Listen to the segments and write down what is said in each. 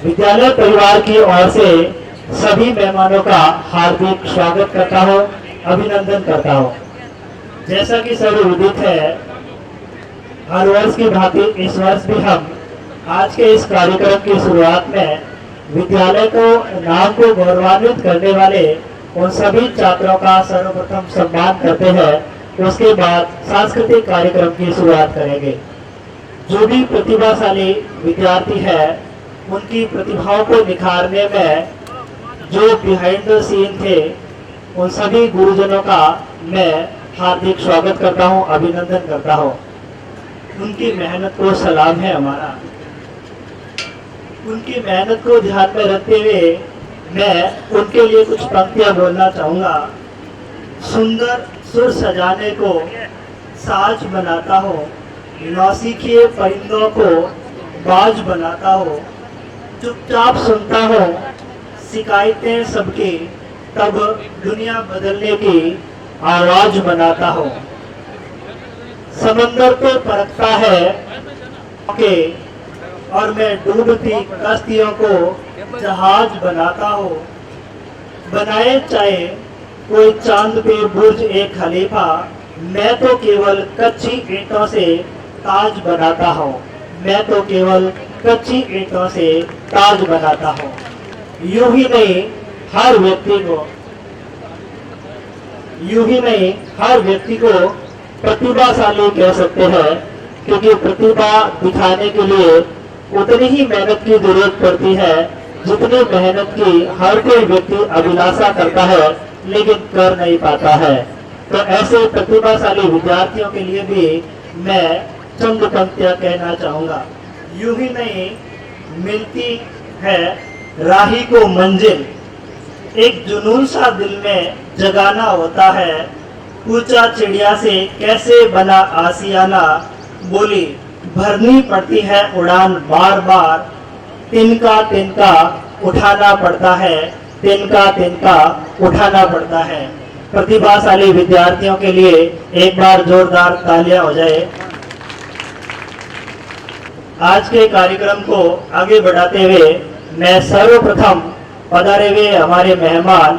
विद्यालय परिवार की ओर से सभी मेहमानों का हार्दिक स्वागत करता हूं, अभिनंदन करता हूं। जैसा कि सभी विदित है, हर वर्ष की भांति इस वर्ष भी हम आज के इस कार्यक्रम की शुरुआत में विद्यालय को नाम को गौरवान्वित करने वाले उन सभी छात्रों का सर्वप्रथम सम्मान करते हैं। उसके बाद सांस्कृतिक कार्यक्रम की शुरुआत करेंगे। जो भी प्रतिभाशाली विद्यार्थी है, उनकी प्रतिभाओं को निखारने में जो बिहाइंड द सीन थे, उन सभी गुरुजनों का मैं हार्दिक स्वागत करता हूं, अभिनंदन करता हूं। उनकी मेहनत को सलाम है हमारा। उनकी मेहनत को ध्यान में रखते हुए मैं उनके लिए कुछ पंक्तियां बोलना चाहूंगा। सुंदर सुर सजाने को साज बनाता हो, नौसिखिए परिंदों को बाज बनाता हो, चुपचाप सुनता हो शिकायतें सबकी, तब दुनिया बदलने की आवाज बनाता हो। समंदर को परखता है के और मैं डूबती कश्तियों को जहाज बनाता हो। बनाए चाहे कोई चांद पे बुर्ज एक खलीफा, मैं तो केवल कच्ची ईंटों से ताज बनाता हूँ। मैं तो केवल कच्ची ईंटों से ताज बनाता हूँ। यूं ही नहीं हर व्यक्ति को प्रतिभाशाली कह सकते हैं, क्योंकि प्रतिभा दिखाने के लिए उतनी ही मेहनत की जरूरत पड़ती है जितनी मेहनत की हर कोई व्यक्ति अभिलाषा करता है लेकिन कर नहीं पाता है। तो ऐसे प्रतिभाशाली विद्यार्थियों के लिए भी मैं चंद पंक्तियां कहना चाहूंगा। यूं ही नहीं मिलती है राही को मंजिल, एक जुनून सा दिल में जगाना होता है। ऊंचा चिड़िया से कैसे बना आसियाना, बोली भरनी पड़ती है उड़ान बार बार। तिनका तिनका उठाना पड़ता है, तिनका तिनका उठाना पड़ता है। प्रतिभाशाली विद्यार्थियों के लिए एक बार जोरदार तालियां हो जाए। आज के कार्यक्रम को आगे बढ़ाते हुए मैं सर्वप्रथम पधारे हुए हमारे मेहमान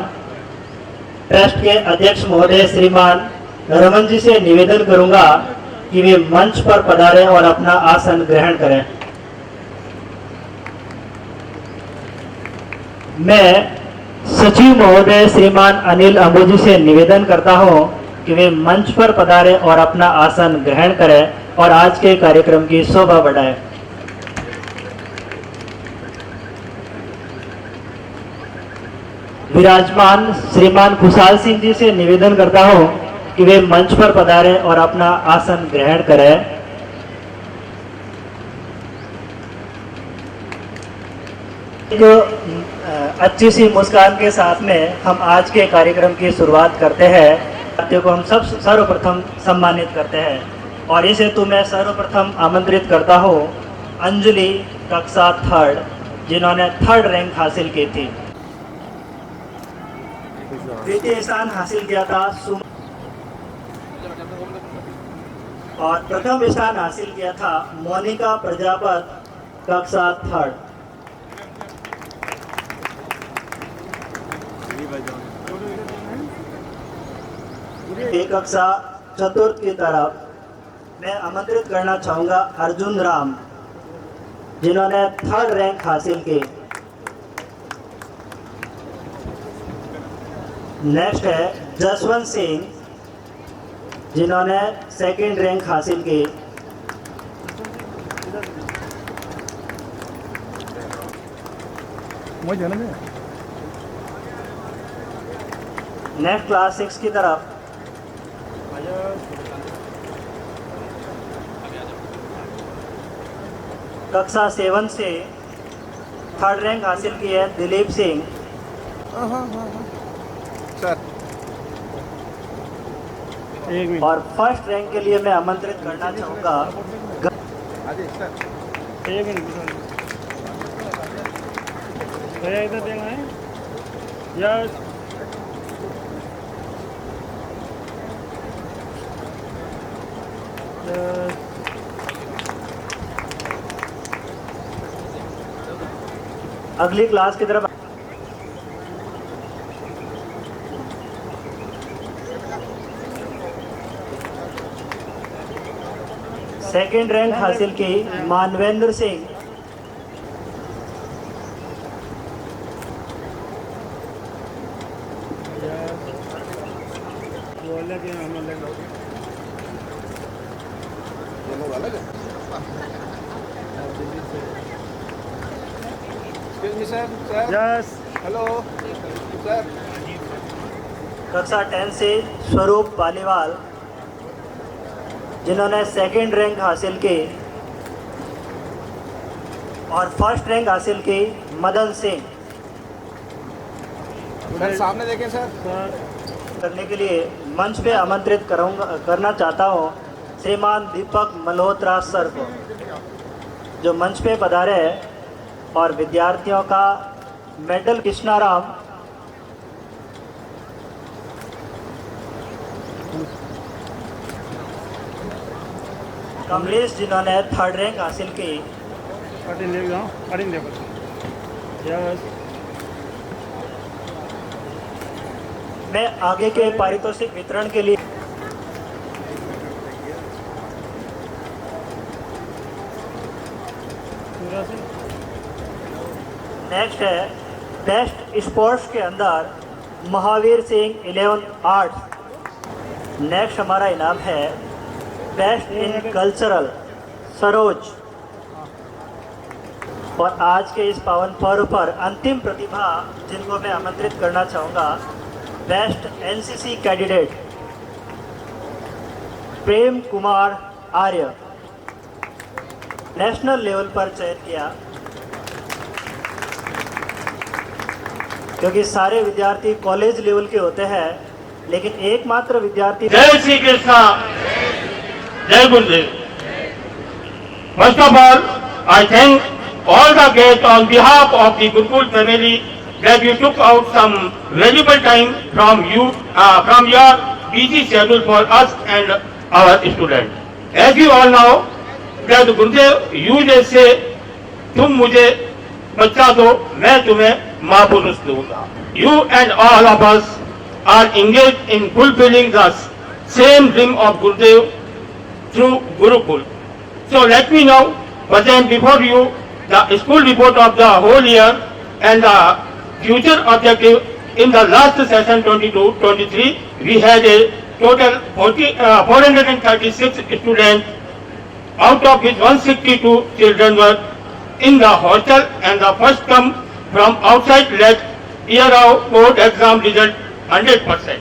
ट्रस्ट के अध्यक्ष महोदय श्रीमान रमन जी से निवेदन करूंगा कि वे मंच पर पधारें और अपना आसन ग्रहण करें। मैं सचिव महोदय श्रीमान अनिल अंबुजी से निवेदन करता हूं कि वे मंच पर पधारें और अपना आसन ग्रहण करें और आज के कार्यक्रम की शोभा बढ़ाएं। विराजमान श्रीमान खुशहाल सिंह जी से निवेदन करता हूं कि वे मंच पर पधारें और अपना आसन ग्रहण करें। एक अच्छी सी मुस्कान के साथ में हम आज के कार्यक्रम की शुरुआत करते हैं। साथियों को हम सब सर्वप्रथम सम्मानित करते हैं और इस हेतु मैं सर्वप्रथम आमंत्रित करता हूं अंजलि कक्षा 3 जिन्होंने 3rd रैंक हासिल की थी। द्वितीय स्थान हासिल किया था और प्रथम स्थान हासिल किया था मोनिका प्रजापत कक्षा 3rd। एक कक्षा 4th की तरफ मैं आमंत्रित करना चाहूंगा अर्जुन राम जिन्होंने 3rd रैंक हासिल की। नेक्स्ट है जसवंत सिंह जिन्होंने 2nd रैंक हासिल की। नेक्स्ट क्लास 6 की तरफ कक्षा 7 से 3rd रैंक हासिल की है दिलीप सिंह। और 1st रैंक के लिए मैं आमंत्रित करना चाहूँगा अगली क्लास की तरफ। सेकंड रैंक हासिल की Manvendra Singh. Yes hello sir. कक्षा 10 से स्वरूप पालीवाल, जिन्होंने सेकंड रैंक हासिल की, और फर्स्ट रैंक हासिल की मदन सिंह। सर सामने देखें सर। करने के लिए मंच पे आमंत्रित करना चाहता हूँ श्रीमान दीपक मल्होत्रा सर को, जो मंच पे पधारे हैं, और विद्यार्थियों का मेडल कृष्णाराम, कमलेश जिन्होंने थर्ड रैंक हासिल की। यस मैं आगे के पारितोषिक वितरण के लिए नेक्स्ट है बेस्ट स्पोर्ट्स के अंदर महावीर सिंह 11 आर्ट्स। नेक्स्ट हमारा इनाम है बेस्ट इन कल्चरल सरोज। और आज के इस पावन पर्व पर अंतिम प्रतिभा जिनको मैं आमंत्रित करना चाहूँगा, best NCC candidate Prem Kumar आर्य, नेशनल लेवल पर चयन किया, क्योंकि सारे विद्यार्थी कॉलेज लेवल के होते हैं, लेकिन एकमात्र विद्यार्थी। जय श्री कृष्णा, जय गुरुदेव। First of all, I thank all the guests on behalf of the Gurukul family that you took out some valuable time from your busy schedule for us and our students. As you all know, that Gurudev used to say, तुम मुझे बच्चा दो, मैं तुम्हें महापुरुष दूंगा. You and all of us are engaged in fulfilling the same dream of Gurudev through Gurukul. So let me now present before you the school report of the whole year and the future objective. In the last session 22-23, we had a total 436 students, out of which 162 children were in the hostel, and the first come from outside let year of board exam result 100%.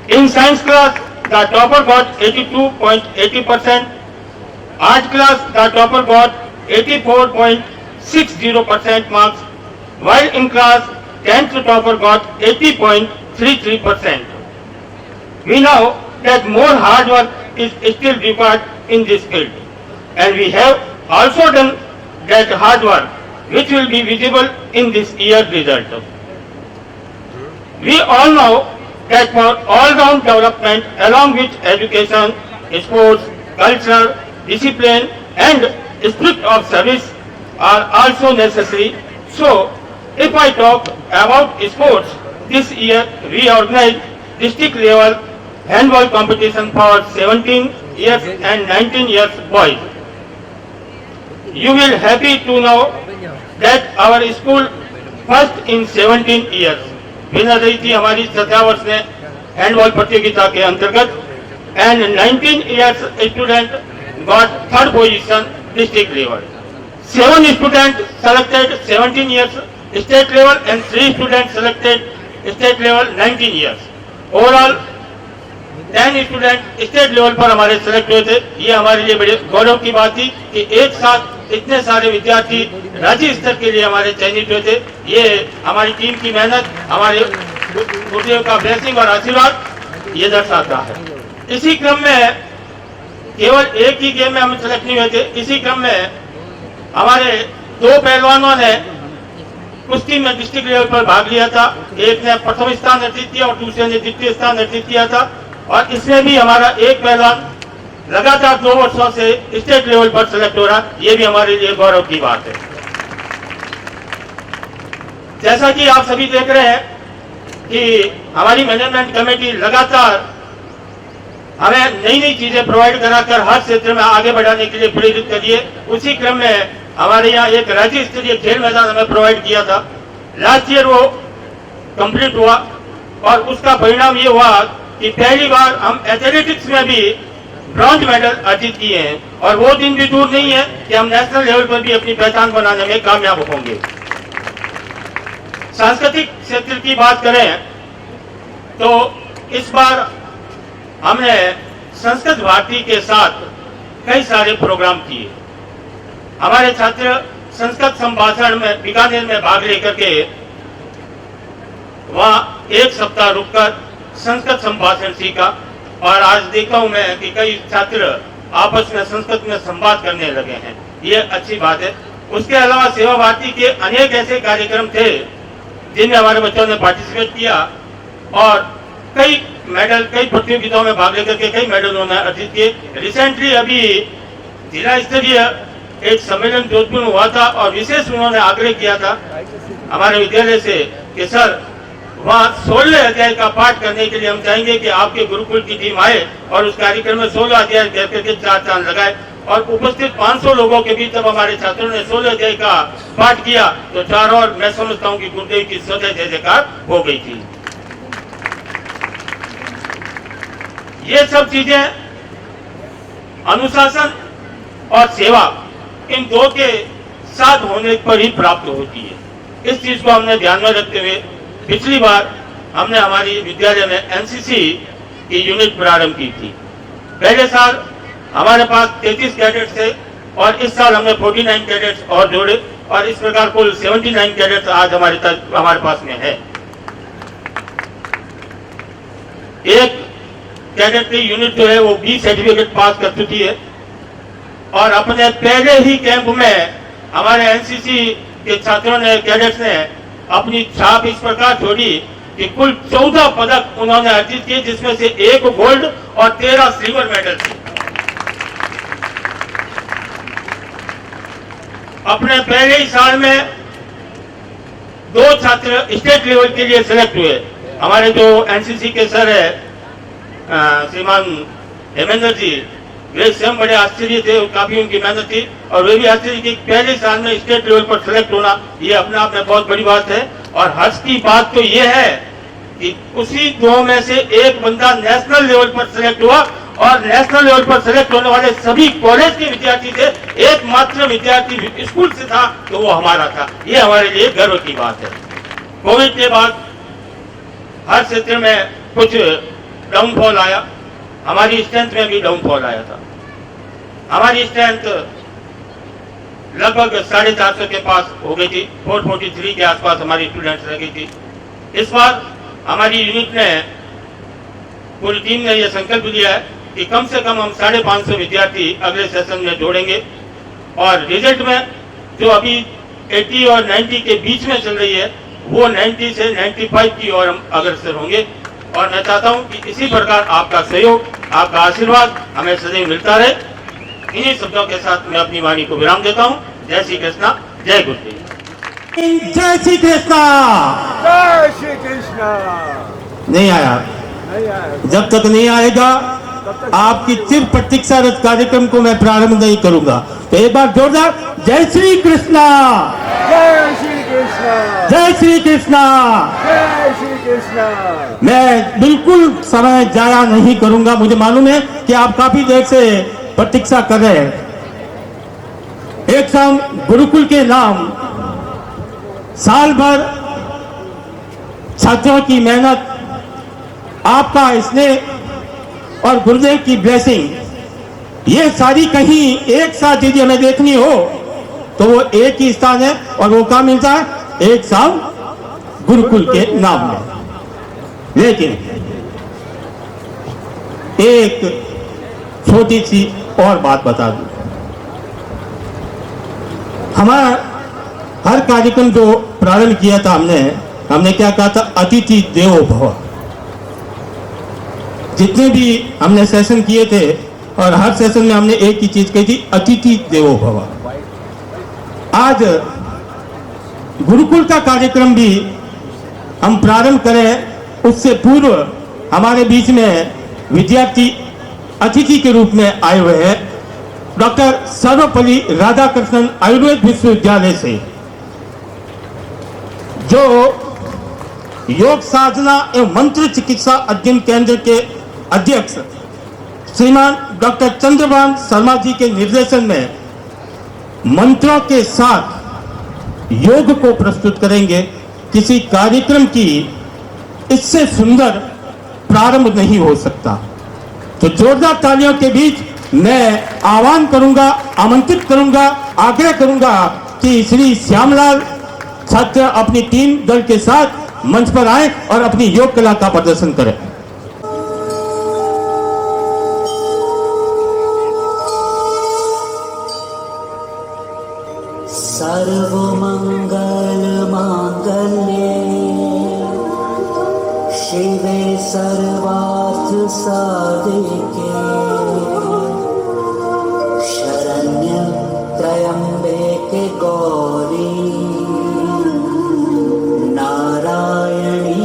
In science class, the topper got 82.80%. Art class, the topper got 84.60% marks, while in class 10th topper got 80.33%. We know that more hard work is still required in this field, and we have also done that hard work, which will be visible in this year's result. We all know that for all-round development, along with education, sports, culture, discipline, and spirit of service are also necessary. So, if I talk about sports, this year we organized district level handball competition for 17 years and 19 years boys. You will happy to know that our school first in 17 years winner रही थी हमारी 17 वर्ष में handball प्रतियोगिता के अंतर्गत, and 19 years student got third position district level. 7 students selected 17 years state level and 3 students selected state level 19 years. Overall 10 student state level पर हमारे सेलेक्ट हुए थे. ये हमारे लिए बड़े गौरव की बात थी कि एक साथ इतने सारे विद्यार्थी राज्य स्तर के लिए हमारे चयनित हुए थे. ये हमारी टीम की मेहनत, हमारे गुरुदेव का ब्लेसिंग और आशीर्वाद ये दर्शाता है. इसी क्रम में केवल एक ही गेम में हम सेलेक्ट नहीं हुए थे. इसी क्रम में हमारे 2 पहलवानों ने कुश्ती में डिस्ट्रिक्ट लेवल पर भाग लिया था. एक ने प्रथम स्थान अर्जित किया और दूसरे ने द्वितीय स्थान अर्जित किया था. और इसमें भी हमारा एक पहलवान लगातार 2 वर्षों से स्टेट लेवल पर सेलेक्ट हो रहा. ये भी हमारे लिए गौरव की बात है. जैसा कि आप सभी देख रहे हैं कि हमारी मैनेजमेंट कमेटी लगातार हमें नई नई चीजें प्रोवाइड कराकर हर क्षेत्र में आगे बढ़ाने के लिए प्रेरित करिए। उसी क्रम में हमारे यहाँ एक राज्य स्तरीय खेल मैदान हमें प्रोवाइड किया था। लास्ट ईयर वो कंप्लीट हुआ और उसका परिणाम ये हुआ कि पहली बार हम एथलेटिक्स में भी ब्रॉन्ज मेडल अर्जित किए हैं और वो दिन भी दूर नहीं है कि हम नेशनल लेवल पर भी अपनी पहचान बनाने में कामयाब होंगे। सांस्कृतिक क्षेत्र की बात करें तो इस बार हमने संस्कृत भारती के साथ कई सारे प्रोग्राम किए। हमारे छात्र संस्कृत संभाषण में बीकानेर में भाग लेकर के वहाँ एक सप्ताह रुककर संस्कृत संभाषण सीखा और आज देखता हूँ मैं कि कई छात्र आपस में संस्कृत में संवाद करने लगे हैं। ये अच्छी बात है। उसके अलावा सेवा भारती के अनेक ऐसे कार्यक्रम थे जिनमें हमारे बच्चों ने पार्टिसिपेट किया और कई मेडल, कई प्रतियोगिताओं में भाग लेकर के कई मेडल उन्होंने अर्जित किए। रिसेंटली अभी जिला स्तरीय एक सम्मेलन जोधपुर में हुआ था और विशेष उन्होंने आग्रह किया था हमारे विद्यालय से कि सर वहाँ 16 अध्याय का पाठ करने के लिए हम चाहेंगे कि आपके गुरुकुल की टीम आए और उस कार्यक्रम में 16 अध्याय करके 4 चांद लगाए। और उपस्थित 500 लोगों के बीच जब हमारे छात्रों ने 16 अध्याय का पाठ किया तो 4 और मैं समझता हूँ कि गुरुदेव की स्वतः जय जयकार हो गई थी। ये सब चीजें अनुशासन और सेवा इन दो के साथ होने पर ही प्राप्त होती है। इस चीज को हमने ध्यान में रखते हुए पिछली बार हमने हमारी विद्यालय में एनसीसी की यूनिट प्रारंभ की थी। पहले साल हमारे पास 33 कैडेट्स थे और इस साल हमने 49 कैडेट्स और जोड़े और इस प्रकार कुल 79 कैडेट्स आज हमारे पास में है। एक कैडेट की यूनिट जो है वो 20 सर्टिफिकेट पास कर चुकी है और अपने पहले ही कैंप में हमारे एनसीसी के छात्रों ने, कैडेट्स ने अपनी छाप इस प्रकार छोड़ी कि कुल 14 पदक उन्होंने अर्जित किए, जिसमें से 1 गोल्ड और 13 सिल्वर मेडल थे। अपने पहले ही साल में 2 छात्र स्टेट लेवल के लिए सिलेक्ट हुए। हमारे जो एनसीसी के सर है श्रीमान हेमेंद्र जी, वे स्वयं बड़े आश्चर्य थे, काफी उनकी मेहनत थी और वे भी आश्चर्य की पहले साल में स्टेट लेवल पर सिलेक्ट होना ये अपने आप में बहुत बड़ी बात है। और हर्ष की बात तो ये है कि उसी 2 में से एक बंदा नेशनल लेवल पर सिलेक्ट हुआ और नेशनल लेवल पर सिलेक्ट होने वाले सभी कॉलेज के विद्यार्थी थे, एकमात्र विद्यार्थी स्कूल से था तो वो हमारा था। ये हमारे लिए गर्व की बात है। कोविड के बाद हर क्षेत्र में कुछ डाउनफॉल आया, हमारी स्ट्रेंथ में भी डाउनफॉल आया था। हमारी स्ट्रेंथ लगभग 450 के पास हो गई थी, 443 के आसपास हमारी स्टूडेंट्स रह गई थी। इस बार हमारी यूनिट ने, पूरी टीम ने यह संकल्प लिया है कि कम से कम हम 550 विद्यार्थी अगले सेशन में जोड़ेंगे और रिजल्ट में जो अभी 80 और 90 के बीच में चल रही है वो 90 से 95 की ओर हम अग्रसर होंगे। और मैं चाहता हूं कि इसी प्रकार आपका सहयोग, आपका आशीर्वाद हमें सदैव मिलता रहे। इन्हीं शब्दों के साथ मैं अपनी वाणी को विराम देता हूं। जय श्री कृष्णा, जय गुरुदेव। जय श्री कृष्णा। जय श्री कृष्णा। नहीं आया, नहीं आया। जब तक नहीं आएगा आपकी चिर प्रतीक्षारत कार्यक्रम को मैं प्रारंभ नहीं करूंगा। तो एक बार जोरदार जय श्री कृष्णा। जय श्री कृष्णा। जय श्री कृष्णा। जय श्री कृष्णा। मैं बिल्कुल समय जाया नहीं करूंगा। मुझे मालूम है कि आप काफी देर से प्रतीक्षा कर रहे हैं। एक शाम गुरुकुल के नाम, साल भर छात्रों की मेहनत, आपका स्नेह और गुरुदेव की ब्लेसिंग, ये सारी कहीं एक साथ यदि हमें देखनी हो तो वो एक ही स्थान है और वो कहाँ मिलता है? एक शाम गुरुकुल के नाम में। लेकिन एक छोटी सी और बात बता दूं, हमारा हर कार्यक्रम जो प्रारंभ किया था हमने क्या कहा था? अतिथि देवो भव। जितने भी हमने सेशन किए थे और हर सेशन में हमने एक ही चीज कही थी, अतिथि देवो भव। आज गुरुकुल का कार्यक्रम भी हम प्रारंभ करें, उससे पूर्व हमारे बीच में विद्यार्थी अतिथि के रूप में आए हुए हैं डॉक्टर सर्वपल्ली राधाकृष्णन आयुर्वेद विश्वविद्यालय से, जो योग साधना एवं मंत्र चिकित्सा अध्ययन केंद्र के अध्यक्ष श्रीमान डॉक्टर चंद्रभान शर्मा जी के निर्देशन में मंत्रों के साथ योग को प्रस्तुत करेंगे। किसी कार्यक्रम की इससे सुंदर प्रारंभ नहीं हो सकता। तो जोरदार तालियों के बीच मैं आह्वान करूंगा, आमंत्रित करूंगा, आग्रह करूंगा कि श्री श्यामलाल छात्र अपनी टीम दल के साथ मंच पर आए और अपनी योग कला का प्रदर्शन करें। सर्वमंगल मांगल्ये शिवे सर्वार्थ साधिके शरण्य त्र्यंबके गौरी नारायणी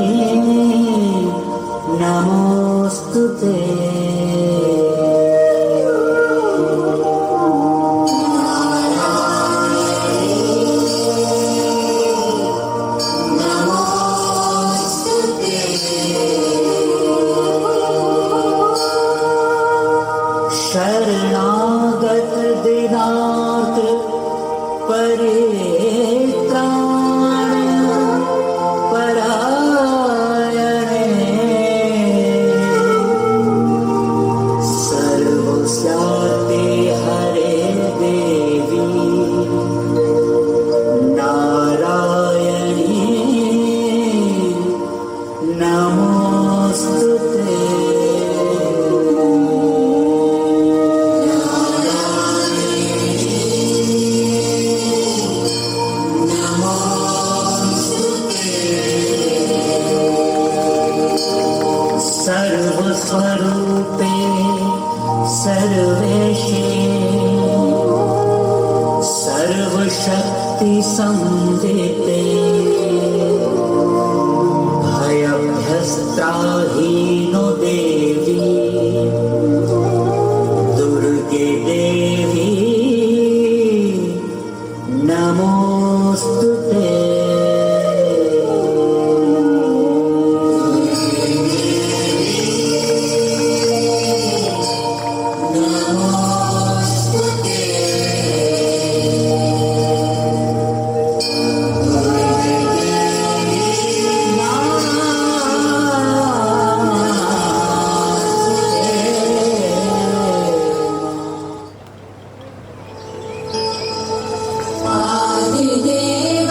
नमोस्तुते। शरणागत दिनाथ परित्राण परायणे सर्वस्याते हरे देवी नारायणी नमोस्तुते। सर्वस्वरूपे सर्वेशे सर्वशक्ति संविते भयभ्यस्त्राहीनो देवी दुर्गे देवी नमोस्तुते। आदिदेव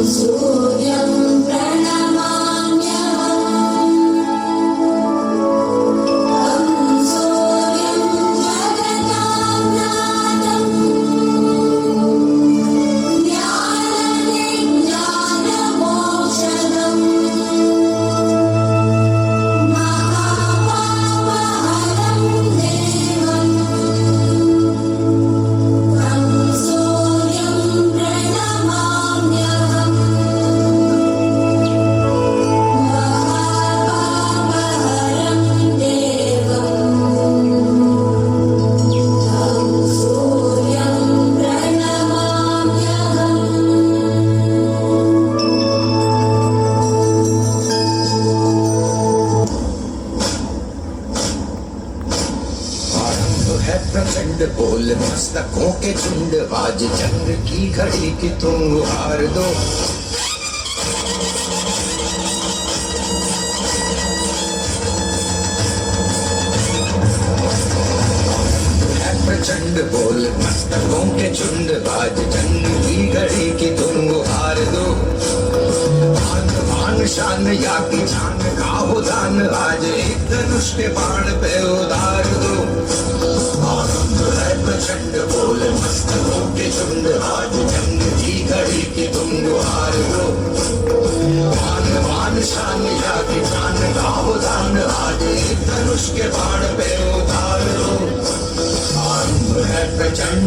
सूर्यं प्रणमाम्यहम् तं सूर्यं जगतां नाथम् ज्ञानविज्ञानमोक्षदम् महापापहरं देवम् तं सूर्यं प्रणमाम्यहम् महापापहरं देवम् तं सूर्यं प्रणमाम्यहम् आरंभ है प्रचंड बोल मस्तकों के झुंड आज जंग की घड़ी की तुम हार दो है प्रचंड बोल मस्तकों के झुंड आज जंग की घड़ी की तुम हार दो मान मान शान या की जान का हो दान आज एक धनुष के बाण पे उतार दो आनंद है प्रचंड बोल मस्तकों के झुंड आज जंग की घड़ी की तुम हार दो मान मान शान या की जान का हो दान आज एक धनुष के बाण पे उतार दो आनंद है प्रचंड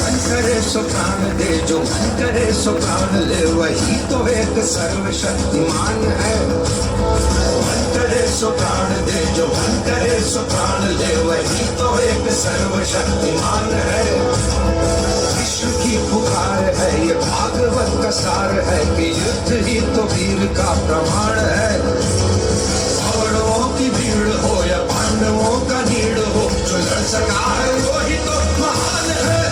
मन करे सो प्राण दे जो मन करे सो प्राण ले वही तो एक सर्वशक्तिमान है मन करे सो प्राण दे जो मन करे सो प्राण ले वही तो एक सर्वशक्तिमान है विश्व की पुकार है ये भागवत का सार है कि युद्ध ही तो वीर का प्रमाण है कौरवों की भीड़ हो या पांडवों का नीड़ हो जो लड़ सका है वही तो महान है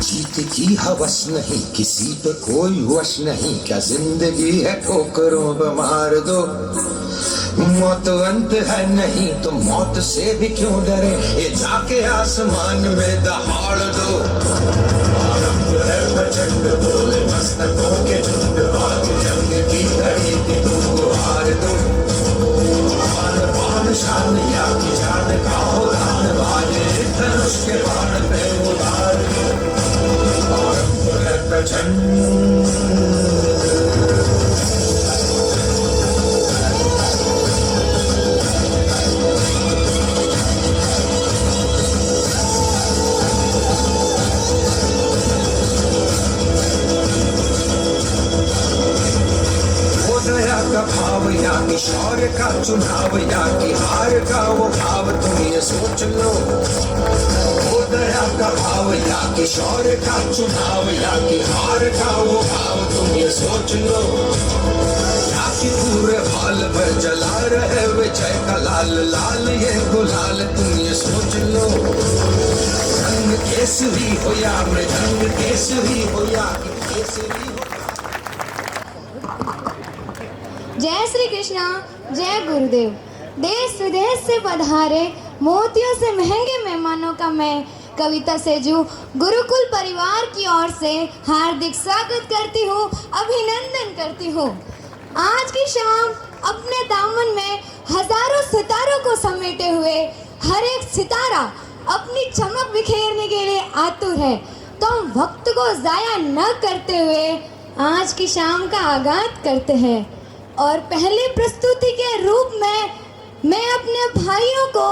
जीत की हवस नहीं किसी पे कोई वश नहीं क्या जिंदगी है ठोकरों पे मार दो मौत अंत है नहीं तो मौत से भी क्यों डरे ये जाके आसमान में दहाड़ दो आरंभ है प्रचंड बोले मस्तकों के झुंड आज जंग की घड़ी की तुम हार दो मान मान शान या की जान का हो दान बाजे धनुष के बाण पे उतार दो आरंभ है प्रचंड वो दया का भाव या कि शौर्य का चुनाव या कि हार का वो भाव तुम ये सोच लो वो दया का भाव या कि शौर्य का चुनाव या कि हार का वो भाव तुम ये सोच लो या कि पूरे हाल पर जला रहे विजय का लाल लाल ये गुलाल तुम ये सोच लो रंग केसरी हो या मृदंग केसरी हो या कि केसरी हो जय श्री कृष्णा, जय गुरुदेव। देश विदेश से पधारे मोतियों से महंगे मेहमानों का मैं कविता सेजू गुरुकुल परिवार की ओर से हार्दिक स्वागत करती हूँ, अभिनंदन करती हूँ। आज की शाम अपने दामन में हजारों सितारों को समेटे हुए हर एक सितारा अपनी चमक बिखेरने के लिए आतुर है, तो हम वक्त को जाया न करते हुए आज की शाम का आगाज करते हैं। और पहली प्रस्तुति के रूप में मैं अपने भाइयों को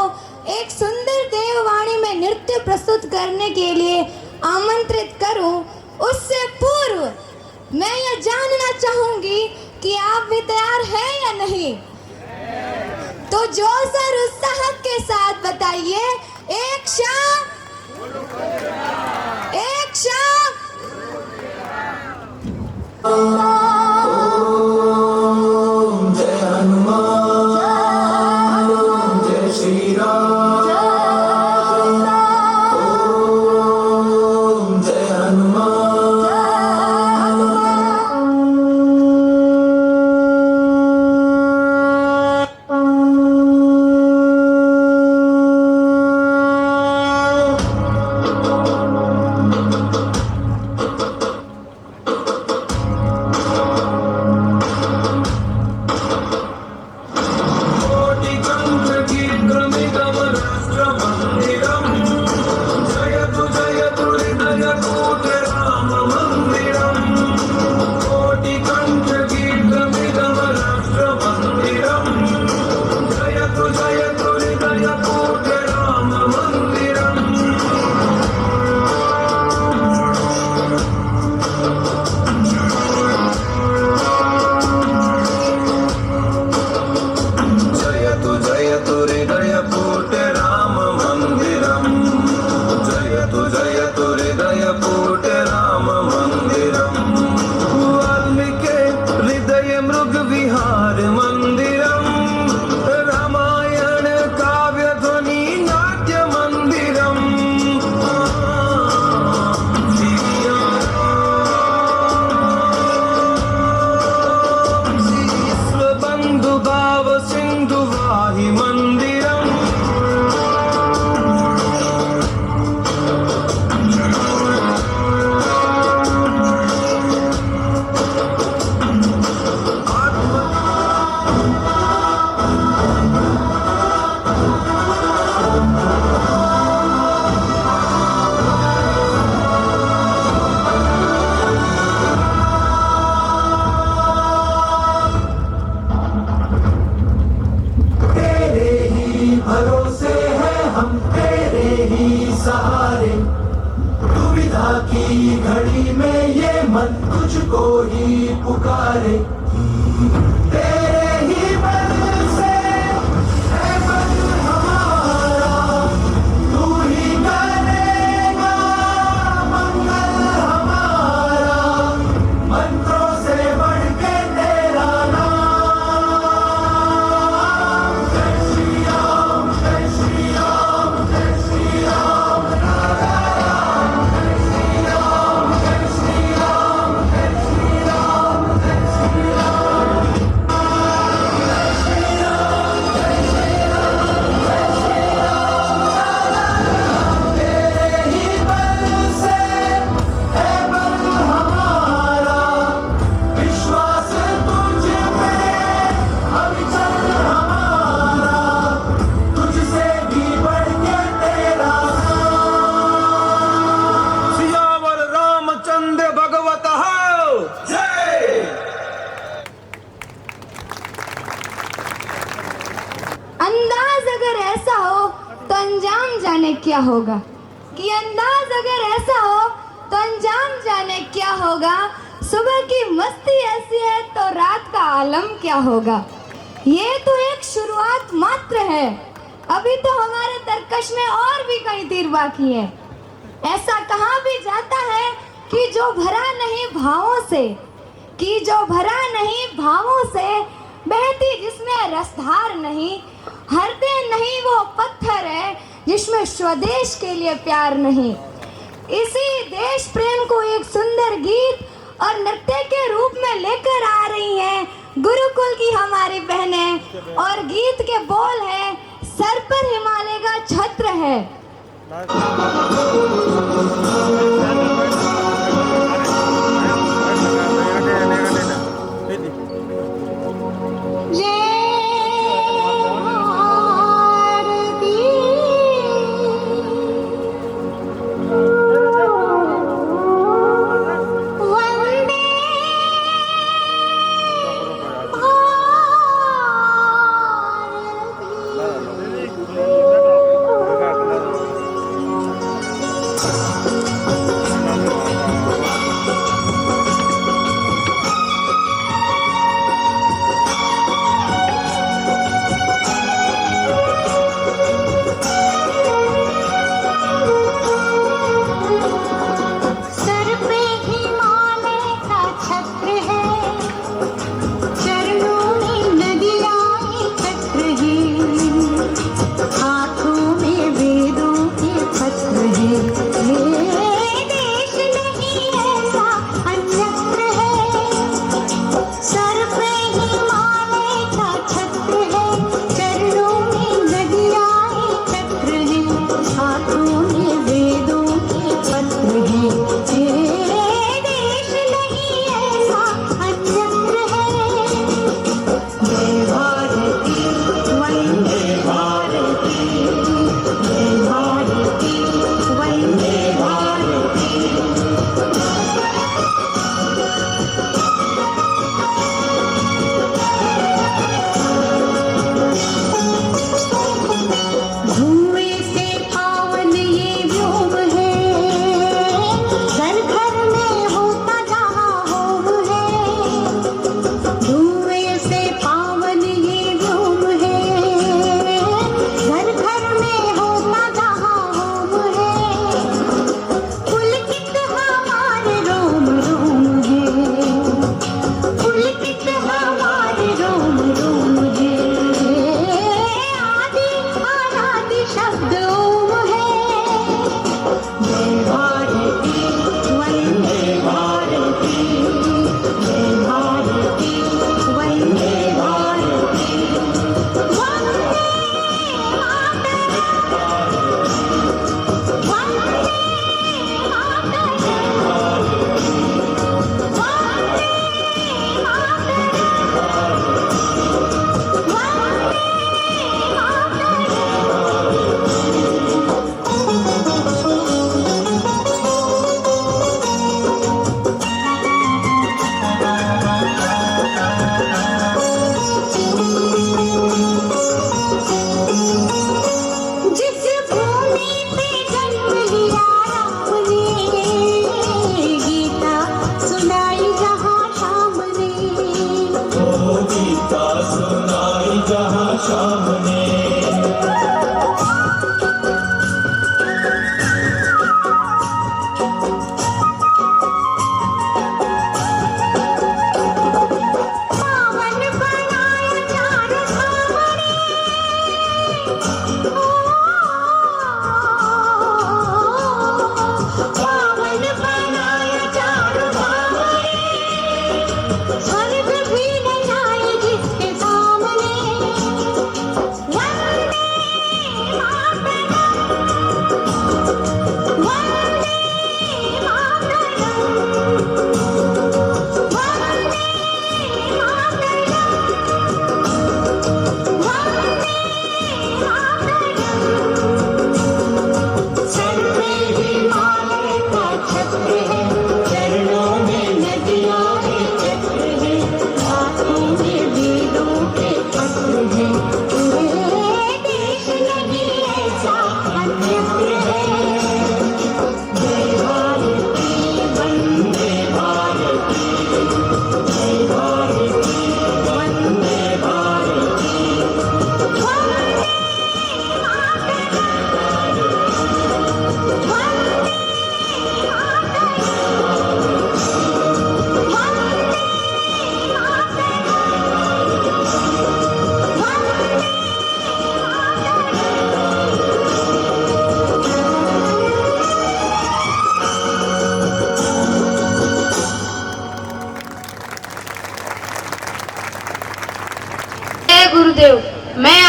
एक सुंदर देववाणी में नृत्य प्रस्तुत करने के लिए आमंत्रित करूं, उससे पूर्व मैं यह जानना चाहूंगी कि आप भी तैयार हैं या नहीं। तो जोश और उत्साह के साथ बताइए, एक शाम, एक शाम। जय हनुमान जय श्री राम जय हनुमान चिंता की घड़ी में ये मन तुझको ही पुकारे, तेरे ही बल से है बल हमारा, तू ही करेगा मंगल हमारा, मंत्रों से बढ़ के तेरा नाम। जय श्री राम, जय श्री राम, जय श्री राम, नारायण, जय श्री राम, जय श्री राम, जय श्री राम, जय श्री राम, जय श्री राम, जय श्री राम, जय श्री राम, जय श्री राम, तेरे ही बल से है बल हमारा, विश्वास तुझ पे अविचल हमारा, तुझसे भी बढ़ के तेरा सियावर रामचंद्र भगवत हो जय। अंदाज अगर ऐसा हो तो अंजाम जाने क्या होगा, कि अंदाज अगर ऐसा हो तो अंजाम जाने क्या होगा। सुबह की मस्ती ऐसी है तो रात का आलम क्या होगा। ये तो एक शुरुआत मात्र है, अभी तो हमारे तरकश में और भी कई तीर बाकी है। ऐसा कहा भी जाता है कि जो भरा नहीं भावों से, कि जो भरा नहीं भावों से, बहती जिसमें रसधार नहीं, हरते नहीं वो पत्थर है जिसमें स्वदेश के लिए प्यार नहीं। इसी देश प्रेम को एक सुंदर गीत और नृत्य के रूप में लेकर आ रही हैं गुरुकुल की हमारी बहनें, और गीत के बोल हैं सर पर हिमालय का छत्र है।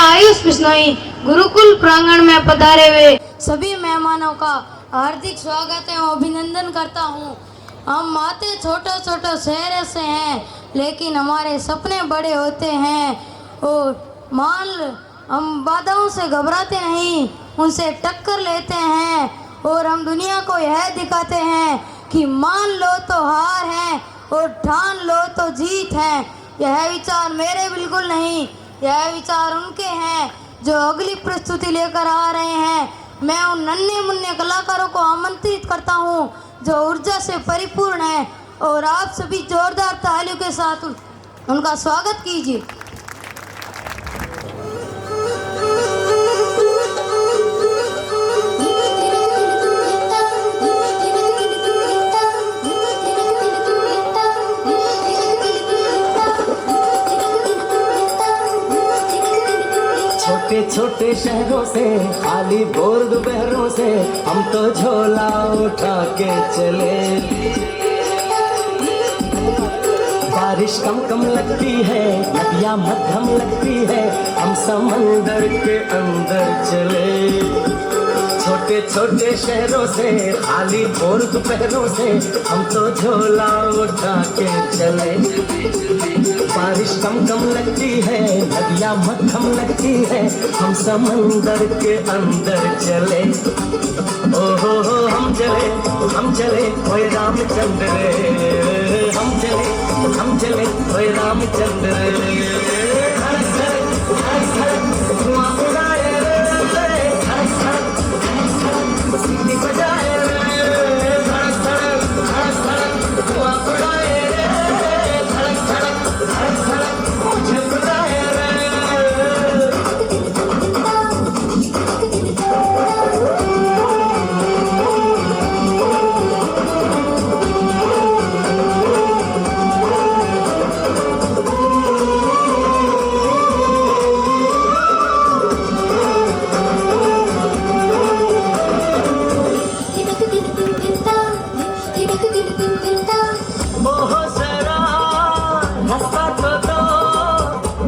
आयुष बिश्नोई गुरुकुल प्रांगण में पधारे हुए सभी मेहमानों का हार्दिक स्वागत एवं अभिनंदन करता हूँ। हम आते छोटे छोटे शहर से हैं, लेकिन हमारे सपने बड़े होते हैं और हम बाधाओं से घबराते नहीं, उनसे टक्कर लेते हैं और हम दुनिया को यह दिखाते हैं कि मान लो तो हार है और ठान लो तो जीत है। यह विचार मेरे बिल्कुल नहीं, यह विचार उनके हैं जो अगली प्रस्तुति लेकर आ रहे हैं। मैं उन नन्हे मुन्ने कलाकारों को आमंत्रित करता हूं जो ऊर्जा से परिपूर्ण है और आप सभी जोरदार तालियों के साथ उनका स्वागत कीजिए। छोटे छोटे शहरों से खाली बोर दोपहरों से हम तो झोला उठा के चले। बारिश कम कम लगती है, नदियाँ मध्यम लगती है, हम समंदर के अंदर चले। छोटे छोटे शहरों से खाली बोर दोपहरों से हम तो झोला उठा के चले। बारिश कम कम लगती है, नदियाँ मध्यम लगती है, हम समंदर के अंदर चले। ओहो हो हम चले ओए रामचंद्र रे, हम चले ओए रामचंद्र रे। धुआं उड़ाए रे, सीटी बजाए रे, धुआं उड़ाए रे, मुझे बुलाए रे।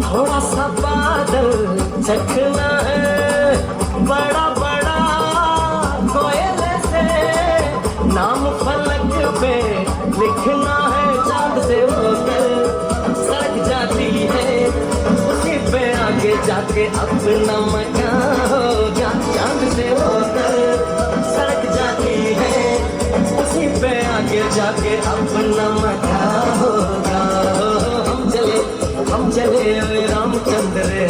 थोड़ा सा बादल चखना है, बड़ा बड़ा कोयले से नाम फलक पे लिखना है। चांद से होकर सड़क जाती है, उसी पे आगे जाके अपना मकान होगा। चांद से होकर सड़क जाती है, उसी पे आगे जाके अपना मकान होगा। हम चले ओए रामचंद्र रे,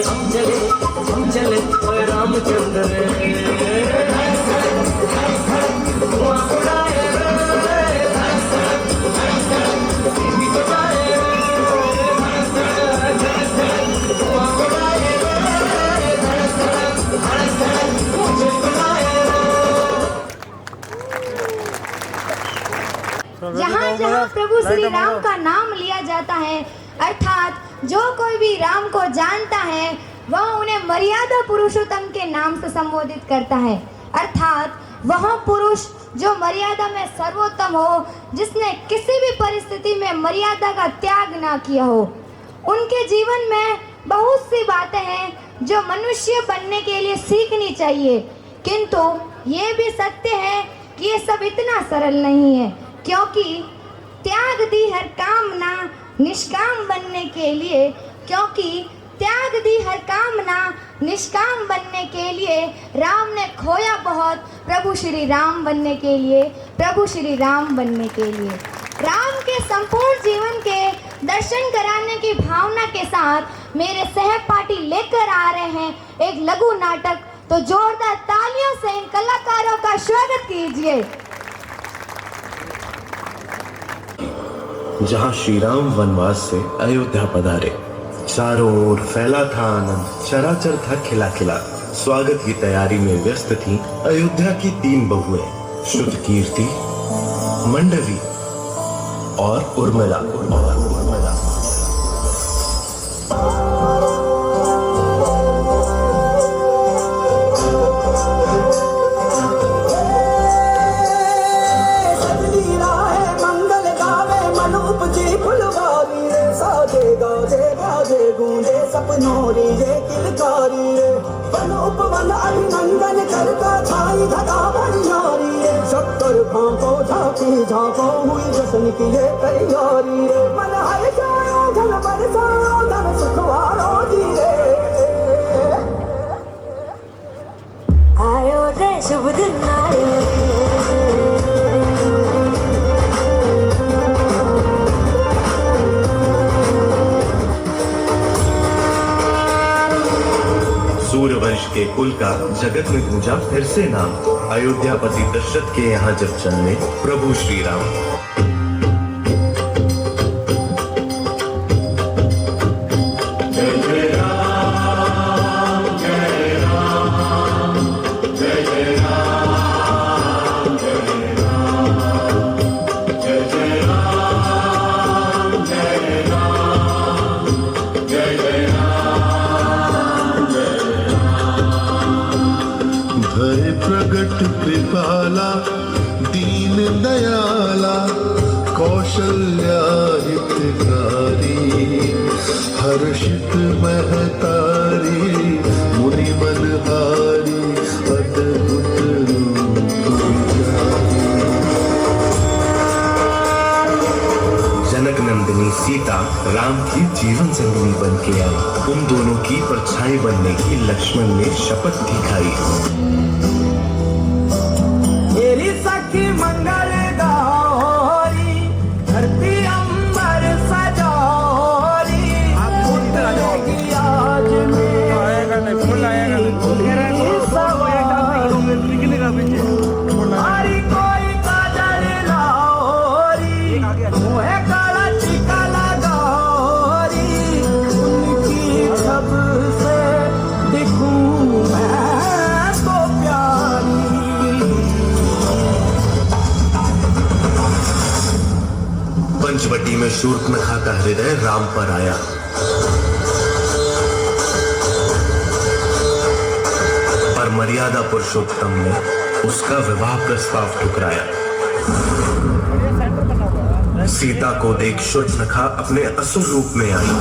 हम चले ओए रामचंद्र रे। धुआं उड़ाए रे, सीटी बजाए रे, धुआं उड़ाए रे, मुझे बुलाए जहाँ जहाँ प्रभु श्री राम का नाम लिया जाता है, अर्थात जो कोई भी राम को जानता है वह उन्हें मर्यादा पुरुषोत्तम के नाम से संबोधित करता है। अर्थात वह पुरुष जो मर्यादा में सर्वोत्तम हो, जिसने किसी भी परिस्थिति में मर्यादा का त्याग ना किया हो। उनके जीवन में बहुत सी बातें हैं जो मनुष्य बनने के लिए सीखनी चाहिए, किंतु ये भी सत्य है कि ये सब इतना सरल नहीं है, क्योंकि त्याग दी हर कामना निष्काम बनने के लिए, क्योंकि त्याग दी हर कामना निष्काम बनने के लिए राम ने खोया बहुत प्रभु श्री राम बनने के लिए, प्रभु श्री राम बनने के लिए। राम के संपूर्ण जीवन के दर्शन कराने की भावना के साथ मेरे सहपाठी लेकर आ रहे हैं एक लघु नाटक। तो जोरदार तालियों से इन कलाकारों का स्वागत कीजिए। जहाँ श्री राम वनवास से अयोध्या पधारे, चारों ओर फैला था आनंद, चराचर था खिला खिला। स्वागत की तैयारी में व्यस्त थीं अयोध्या की 3 बहुएं, श्रुतकीर्ति, मंडवी और उर्मिला। गूंजे सपने सपनोरी रे किलकारी रे वन उपवन अभिनंदन करता छाई धगा भरियारी रे शक्कर भांको झांकी झांको हुई जश्न की ये तैयारी रे मन हर जाओ धन बरसाओ धन सुखवारो जी रे आयो रे शुभ दिन आयो सूर्यवंश के कुल का जगत में गूंजा फिर से नाम। अयोध्यापति दशरथ के यहाँ जब जन्मे प्रभु श्री राम। जय जय राम जय राम जय जय राम जय राम जय जय राम जय राम जय जय राम भय प्रगट कृपाला दीन दयाला कौशल्या हितकारी हर्षित महतारी मुनि मनहारी अद्भुत रूप विचारी। जनक नंदिनी सीता राम की जीवन संगिनी बन के आई। उन दोनों की परछाई बनने की लक्ष्मण ने शपथ दिखाई। मेरी सखी मंगल गौरी धरती अंबर सजौरी पुत्र आज हरी कोई काजल लाओरी मुहे काला टीका लगौरी उनकी छब से दिखूं मैं तो प्यारी। पंचवटी में शूर्पणखा का हृदय राम पर आया। पर मर्यादा पुरुषोत्तम ने उसका विवाह प्रस्ताव ठुकराया। सीता को देख शूर्पणखा अपने असुर रूप में आई।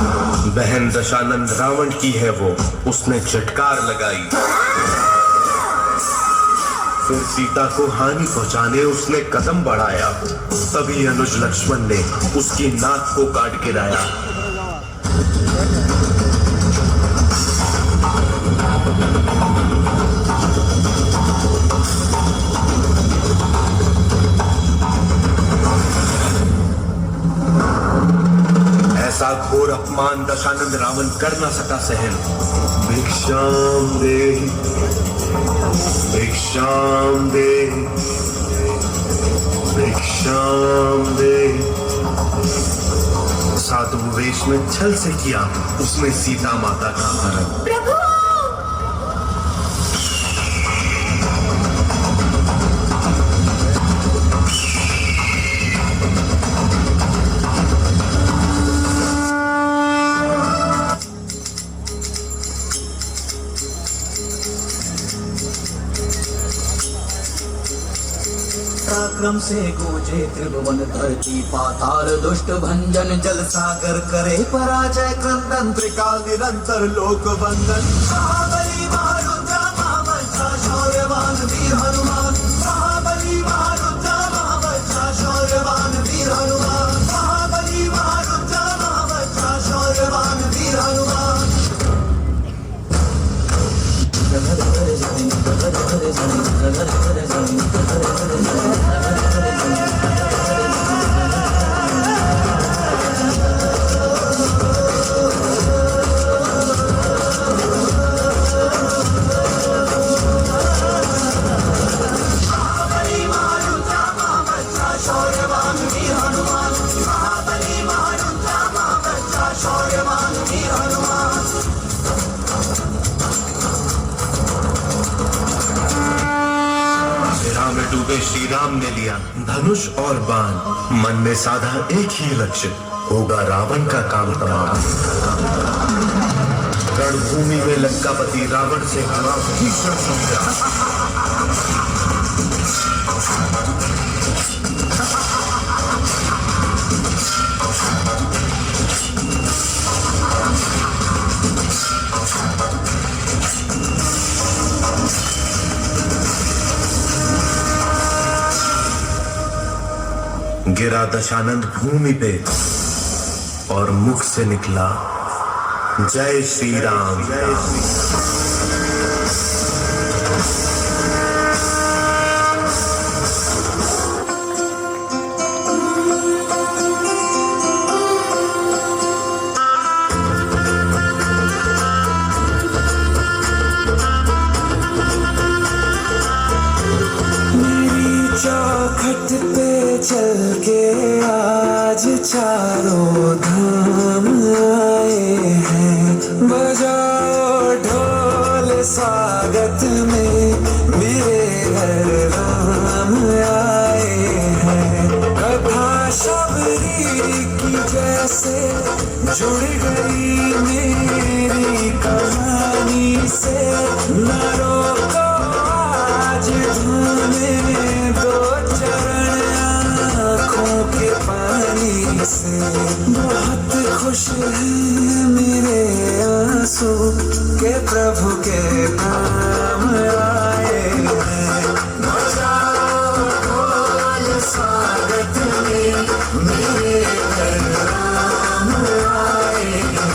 बहन दशानंद रावण की है वो, उसने झटकार लगाई। फिर सीता को हानि पहुंचाने उसने कदम बढ़ाया। तभी अनुज लक्ष्मण ने उसकी नाक को काट गिराया। ऐसा घोर अपमान दशानंद रावण कर न सका सहन। भिक्षाम देहि भिक्षाम देहि भिक्षाम देहि। साधु वेश में छल से किया उसने सीता माता का हरण। प्रभु पराक्रम से गूंजे त्रिभुवन धरती पाताल दुष्ट भंजन जल सागर करे पराजय क्रंदन त्रिकाल निरंतर लोक बंदन। महाबली महारुद्र महावज्र शौर्यवान वीर हनुमान। महाबली महारुद्र महावज्र शौर्यवान वीर हनुमान। महाबली महारुद्र महावज्र शौर्यवान वीर हनुमान। डूबे श्री राम ने लिया धनुष और बाण। मन में साधा एक ही लक्ष्य, होगा रावण का काम तमाम। रणभूमि में लंकापति रावण से हरा भीषण संग्राम। गिरा दशानंद भूमि पे और मुख से निकला जय श्री राम, जय श्री। चौखट पे चल के आज चारों धाम आए हैं, बजाओ ढोल स्वागत में मेरे घर राम आए हैं। कथा शबरी की जैसे जुड़ गई मेरी कहानी से, न रोको आज ढूंढे दो चरण आँखों के पानी से। बहुत खुश है मेरे आंसू के प्रभु के काम आए हैं, बजाओ ढोल स्वागत में मेरे घर राम आए हैं।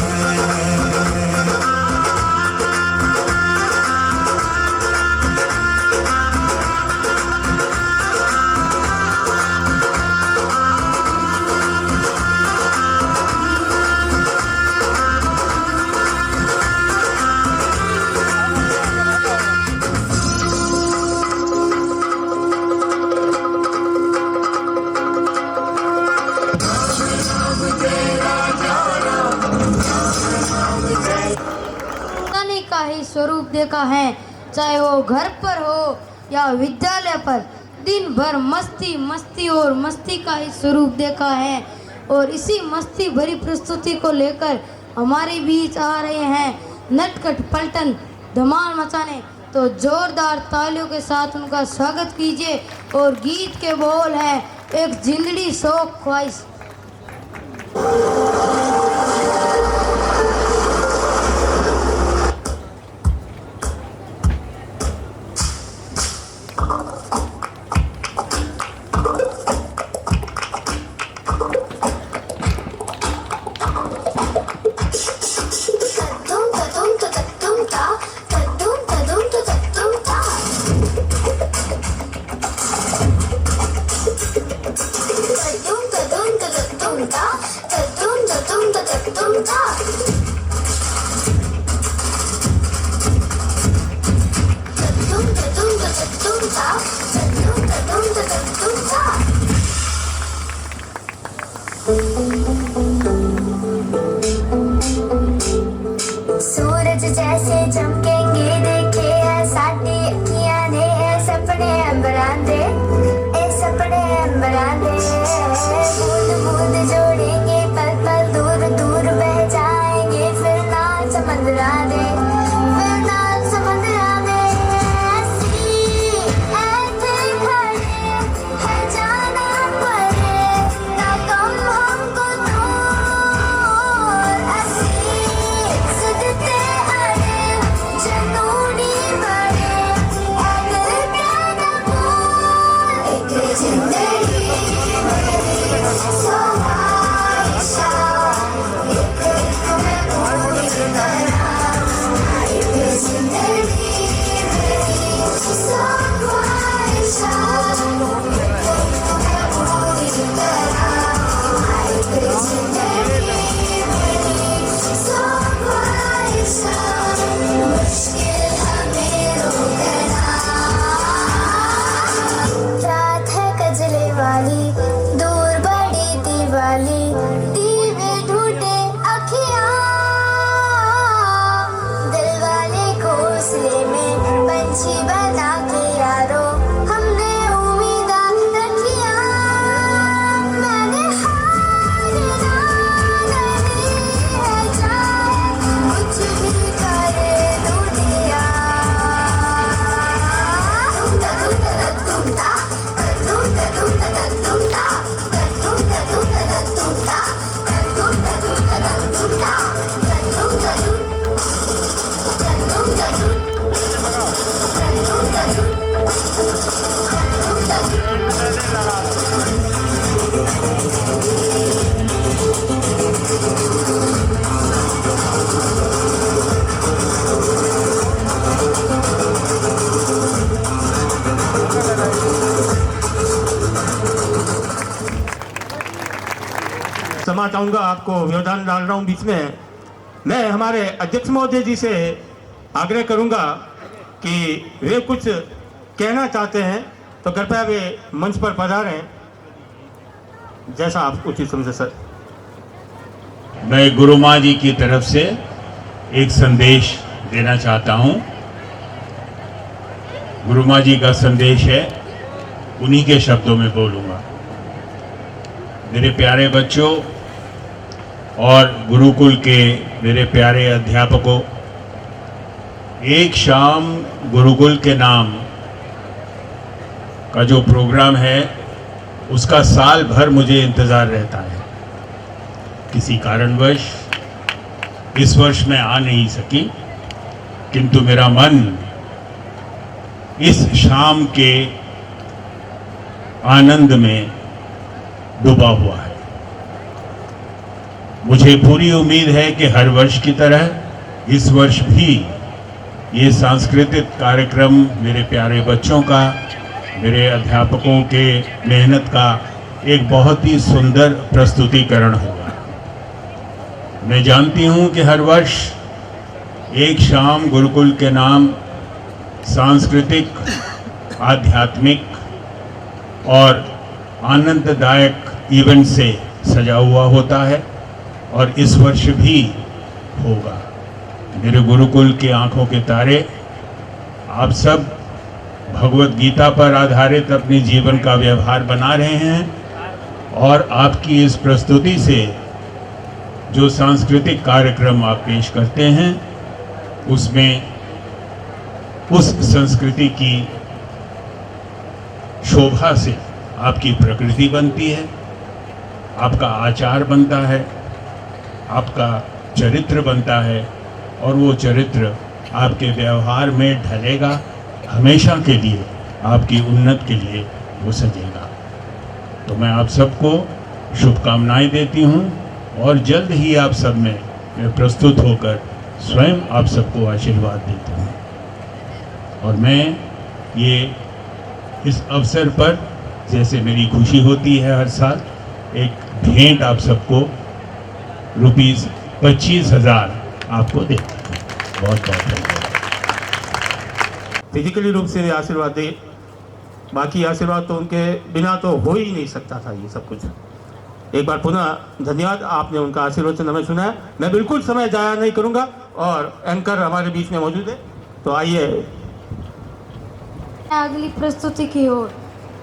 का ही स्वरूप देखा है, चाहे वो घर पर हो या विद्यालय पर। दिन भर मस्ती मस्ती और मस्ती का ही स्वरूप देखा है, और इसी मस्ती भरी प्रस्तुति को लेकर हमारे बीच आ रहे हैं नटखट पलटन धमाल मचाने। तो जोरदार तालियों के साथ उनका स्वागत कीजिए। और गीत के बोल है एक जिंदड़ी शौक ख्वाहिश। da क्षमा चाहूँगा, आपको व्यवधान डाल रहा हूँ बीच में। मैं हमारे अध्यक्ष महोदय जी से आग्रह करूँगा कि वे कुछ कहना चाहते हैं तो कृपया वे मंच पर पधारें, जैसा आप उचित समझे सर। मैं गुरु माँ जी की तरफ से एक संदेश देना चाहता हूँ। गुरु माँ जी का संदेश है, उन्हीं के शब्दों में बोलूँगा। मेरे प्यारे बच्चों और गुरुकुल के मेरे प्यारे अध्यापकों, एक शाम गुरुकुल के नाम का जो प्रोग्राम है उसका साल भर मुझे इंतज़ार रहता है। किसी कारणवश इस वर्ष मैं आ नहीं सकी, किंतु मेरा मन इस शाम के आनंद में डूबा हुआ है। मुझे पूरी उम्मीद है कि हर वर्ष की तरह इस वर्ष भी ये सांस्कृतिक कार्यक्रम मेरे प्यारे बच्चों का, मेरे अध्यापकों के मेहनत का एक बहुत ही सुंदर प्रस्तुतिकरण होगा। मैं जानती हूँ कि हर वर्ष एक शाम गुरुकुल के नाम सांस्कृतिक, आध्यात्मिक और आनंददायक इवेंट से सजा हुआ होता है और इस वर्ष भी होगा। मेरे गुरुकुल के आंखों के तारे, आप सब भगवत गीता पर आधारित अपने जीवन का व्यवहार बना रहे हैं और आपकी इस प्रस्तुति से जो सांस्कृतिक कार्यक्रम आप पेश करते हैं उसमें उस संस्कृति की शोभा से आपकी प्रकृति बनती है, आपका आचार बनता है, आपका चरित्र बनता है और वो चरित्र आपके व्यवहार में ढलेगा, हमेशा के लिए आपकी उन्नति के लिए वो सजेगा। तो मैं आप सबको शुभकामनाएं देती हूँ और जल्द ही आप सब में मैं प्रस्तुत होकर स्वयं आप सबको आशीर्वाद देती हूँ। और मैं ये इस अवसर पर, जैसे मेरी खुशी होती है हर साल, एक भेंट आप सबको ₹25,000 आपको देता हूँ। बहुत बहुत धन्यवाद। फिजिकली रूप से आशीर्वाद दे, बाकी आशीर्वाद तो उनके बिना तो हो ही नहीं सकता था ये सब कुछ। एक बार पुनः धन्यवाद, आपने उनका आशीर्वचन हमें सुना है। मैं बिल्कुल समय जाया नहीं करूंगा और एंकर हमारे बीच में मौजूद है, तो आइए अगली प्रस्तुति की ओर।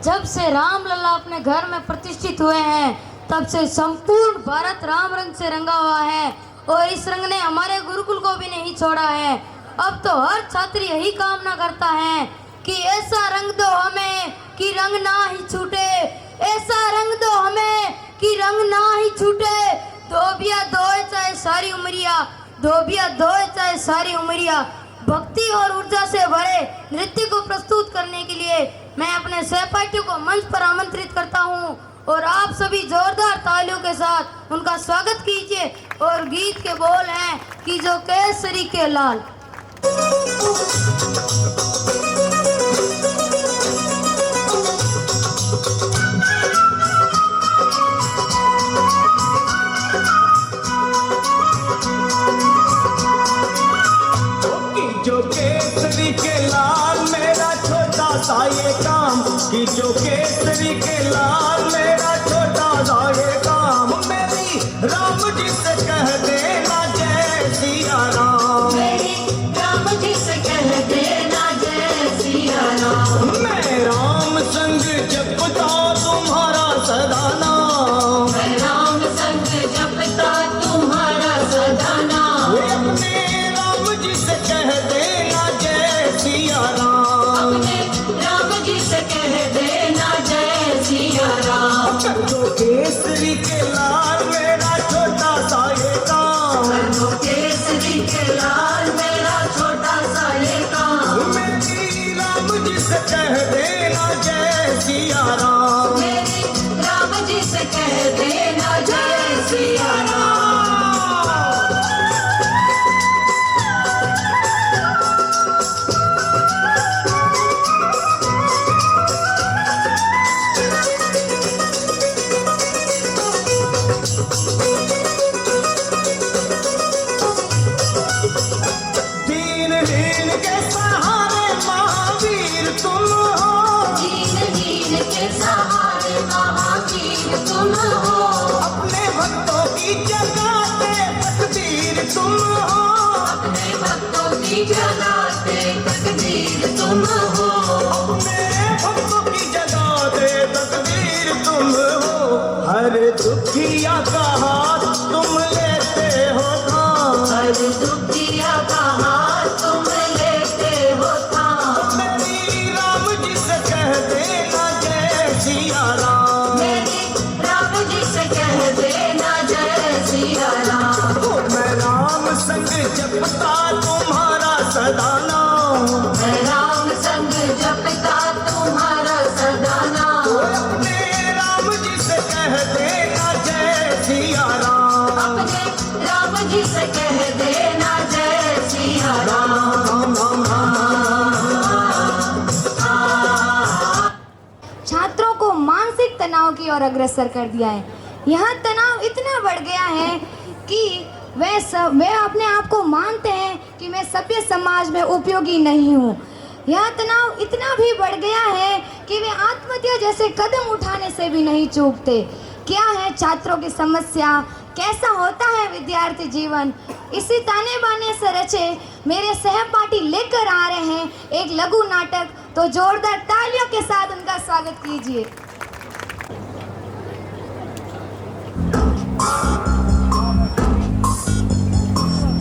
जब से रामलला अपने घर में प्रतिष्ठित हुए हैं तब से संपूर्ण भारत राम रंग से रंगा हुआ है और इस रंग ने हमारे गुरुकुल को भी नहीं छोड़ा है। अब तो हर छात्र यही कामना करता है कि ऐसा रंग दो हमें कि रंग ना ही छूटे, ऐसा रंग दो हमें कि रंग ना ही छूटे। धोबिया धोए चाहे सारी उमरिया, धोबिया धोए चाहे सारी उमरिया। भक्ति और ऊर्जा से भरे नृत्य को प्रस्तुत करने के लिए मैं अपने सहपाठियों को मंच पर आमंत्रित करता हूं और आप सभी जोरदार तालियों के साथ उनका स्वागत कीजिए। और गीत के बोल हैं कि जो केसरी के लाल। जो केसरी के लाल मेरा छोटा सा ये काम, कि जो केसरी के लाल मेरा छोटा सा ये काम। मेरी राम जी से कह देना जय सिया राम, मेरी राम जी से कह देना जय सिया राम। मैं राम संग जपता तुम्हारा सदा नाम, मैं राम संग जपता तुम्हारा सदा नाम। अपने राम जी से कह देना जय सिया राम, अपने राम जी से कह देना जय सिया राम। जो केसरी के लाल मेरा छोटा सा ये काम, जो केसरी के लाल मेरा छोटा सा ये काम। मेरी राम जी से कह देना जय सिया राम, मेरी राम जी से कह देना जय सिया राम। महावीर तुम हो, अपने भक्तों की जगाते तकदीर तुम हो, अपने भक्तों की जगाते तकदीर तुम हो, अपने भक्तों की जगाते तकदीर तुम हो। हर दुखिया का हाथ तुम लेते हो थाम, हर दुखिया का हाथ तुम लेते हो थाम, मेरी राम जी से कह देना जय सिया राम, मेरी राम जी से कह देना जय सिया राम, मैं राम संग जपता तुम्हारा सदा नाम, मैं राम संग जपता तुम्हारा सदा नाम, अपने राम जी से कह देना जय सिया राम, अपने राम जी से कह देना जय सिया राम। छात्रों को मानसिक तनाव की ओर अग्रसर कर दिया है। यहाँ तनाव इतना बढ़ गया है कि वे अपने आप को मानते हैं कि मैं सभ्य समाज में उपयोगी नहीं हूँ। यह तनाव इतना भी बढ़ गया है कि वे आत्महत्या जैसे कदम उठाने से भी नहीं चूकते। क्या है छात्रों की समस्या, कैसा होता है विद्यार्थी जीवन, इसी ताने बाने से रचे मेरे सहपाठी लेकर आ रहे हैं एक लघु नाटक। तो जोरदार तालियों के साथ उनका स्वागत कीजिए।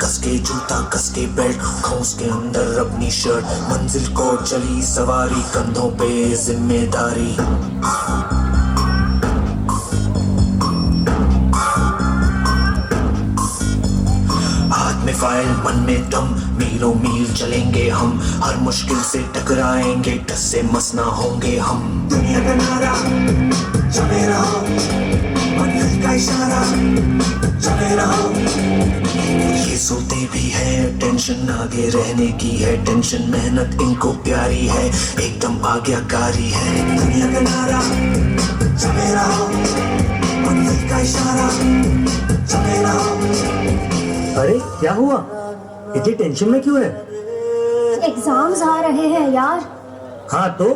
कसके जूता कसके बेल्ट, खौस के अंदर अपनी शर्ट, मंजिल को चली सवारी, कंधों पे जिम्मेदारी। हाथ में फाइल मन में दम, मीलों मील चलेंगे हम, हर मुश्किल से टकराएंगे, टस से मस ना होंगे हम। दुनिया का नारा चले रहो, मंजिल का इशारा चले रहो। ये सोते भी है, टेंशन आगे रहने की है, टेंशन मेहनत इनको प्यारी है, एकदम आज्ञाकारी है। दुनिया का नारा चले रहो, मंजिल का इशारा चले रहो। अरे क्या हुआ, इतनी टेंशन में क्यों है? एग्जाम्स आ रहे हैं यार। हाँ तो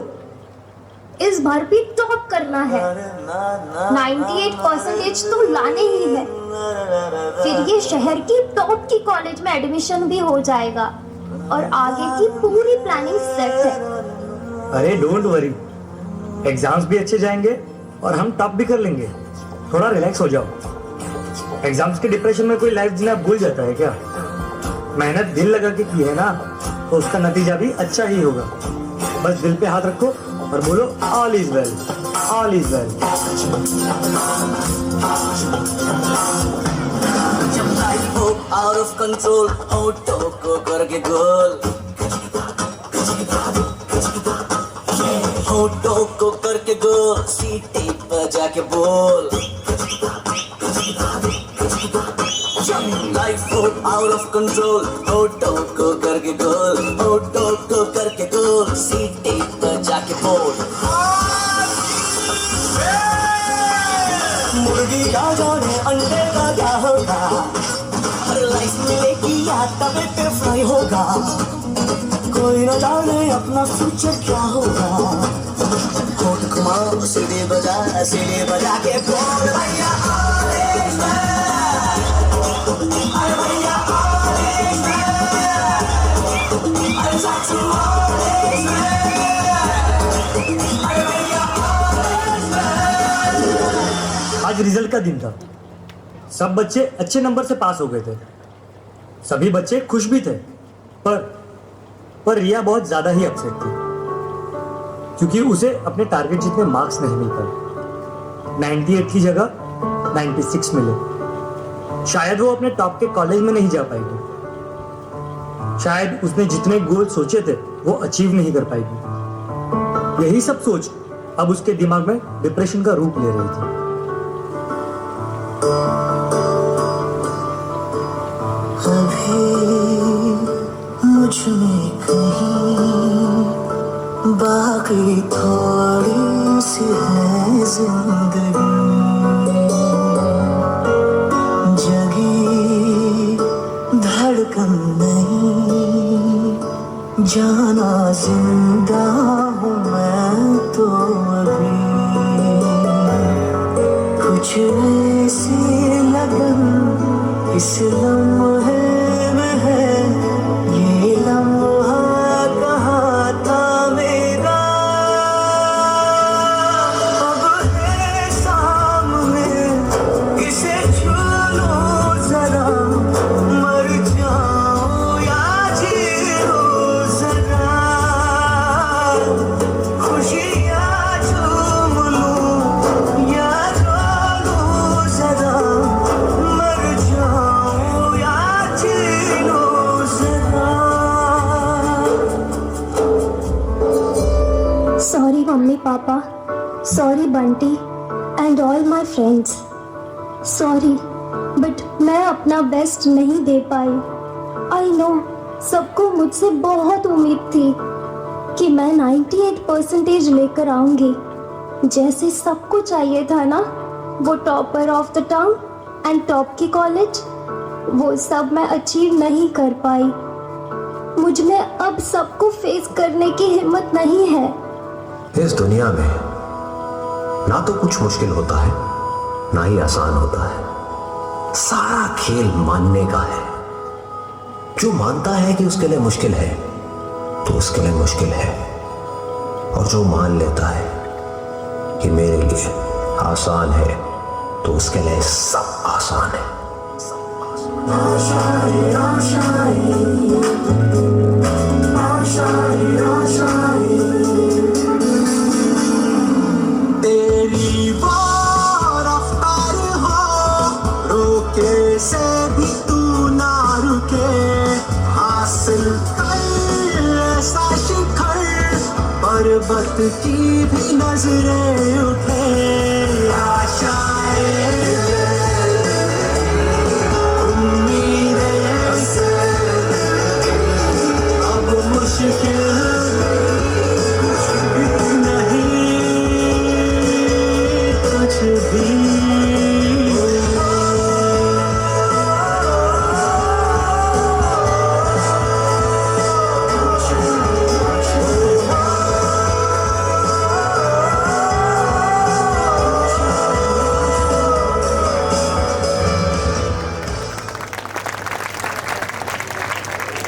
इस बार भी टॉप करना है, 98% तो लाने ही है, फिर ये शहर की टॉप की कॉलेज में एडमिशन भी हो जाएगा और आगे की पूरी प्लानिंग सेट है। अरे डोंट वरी, एग्जाम्स भी अच्छे जाएंगे और हम टॉप भी कर लेंगे। थोड़ा रिलैक्स हो जाओ। एग्जाम्स के डिप्रेशन में कोई लाइफ जीना भूल जाता है क्या? मेहनत दिल लगा के की है ना, तो उसका नतीजा भी अच्छा ही होगा। बस दिल पे हाथ रखो और बोलो all is well, all is well. जब लाइफ हो आउट ऑफ कंट्रोल, ऑटो को करके गोल, ऑटो को करके गोल, सीटी बजा के बोल। लाइफ हो आउट ऑफ कंट्रोल, ऑटो को करके गोल, ऑटो को करके गोल, सीटी बजा के बोल। मुर्गी का जाने अंडे का क्या होगा, हर लाइफ मिलेगी या तवे पे फ्राई होगा, कोई न जाने अपना फ्यूचर क्या होगा। होठ घुमाओ सीढ़ी बजा के बोल भैया all is well, अरे भैया all is well, अरे सासू all is well, अरे भैया all is well। आज रिजल्ट का दिन था, सब बच्चे अच्छे नंबर से पास हो गए थे, सभी बच्चे खुश भी थे, पर रिया बहुत ज्यादा ही अपसेट थी क्योंकि उसे अपने टारगेट जितने मार्क्स नहीं मिल पाए। 98 की जगह 96 मिले। शायद वो अपने टॉप के कॉलेज में नहीं जा पाएगी, शायद उसने जितने गोल सोचे थे वो अचीव नहीं कर पाएगी। यही सब सोच अब उसके दिमाग में डिप्रेशन का रूप ले रही थी। मुझ में कहीं बाकी थोड़ी सी है जिंदगी, जगी धड़कन नहीं, जाना जिंदा हूँ मैं तो अभी। कुछ ऐसी लगन इस लम्हे में है, ये लम्हा कहाँ था मेरा, अब है सामने इसे छू लो जरा, मर जाऊं या जी लो जरा, खुशियाँ झूम लूं या रो लूं जरा, मर जाऊं या जी लो जरा। Sorry mummy papa, sorry Bunty and all my friends, sorry but मैं अपना बेस्ट नहीं दे पाई। आई नो सबको मुझसे बहुत उम्मीद थी कि मैं 98% लेकर आऊंगी, जैसे सबको चाहिए था ना, वो topper of the town and top की कॉलेज, वो सब मैं अचीव नहीं कर पाई। मुझ में अब सबको फेस करने की हिम्मत नहीं है। इस दुनिया में ना तो कुछ मुश्किल होता है ना ही आसान होता है, सारा खेल मानने का है। जो मानता है कि उसके लिए मुश्किल है तो उसके लिए मुश्किल है, और जो मान लेता है कि मेरे लिए आसान है तो उसके लिए सब आसान है। तेरी वो रफ्तार हो, रोके से भी तू ना रुके, हासिल कर ऐसा शिखर, पर्वत की भी नजरें उठे, आशाएं उम्मीदें अब मुश्किल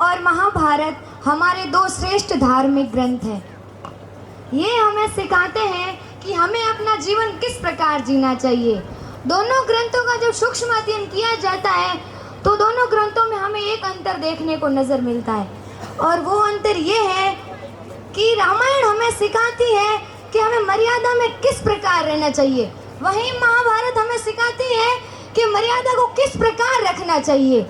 और महाभारत हमारे दो श्रेष्ठ धार्मिक ग्रंथ हैं। ये हमें सिखाते हैं कि हमें अपना जीवन किस प्रकार जीना चाहिए। दोनों ग्रंथों का जब सूक्ष्म अध्ययन किया जाता है तो दोनों ग्रंथों में हमें एक अंतर देखने को नज़र मिलता है, और वो अंतर ये है कि रामायण हमें सिखाती है कि हमें मर्यादा में किस प्रकार रहना चाहिए, वहीं महाभारत हमें सिखाती है कि मर्यादा को किस प्रकार रखना चाहिए।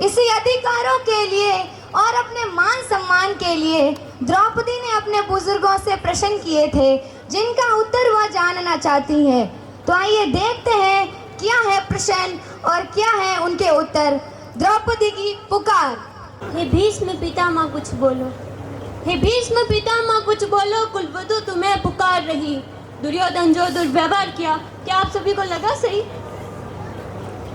इसी अधिकारों के लिए और अपने मान सम्मान के लिए द्रौपदी ने अपने बुजुर्गों से प्रश्न किए थे, जिनका उत्तर वह जानना चाहती है। तो आइए देखते हैं क्या है प्रश्न और क्या है उनके उत्तर। द्रौपदी की पुकार। हे भीष्म पितामह कुछ बोलो, हे भीष्म पितामह कुछ बोलो, कुलवधू तुम्हें पुकार रही। दुर्योधन जो दुर्व्यवहार किया, क्या आप सभी को लगा सही?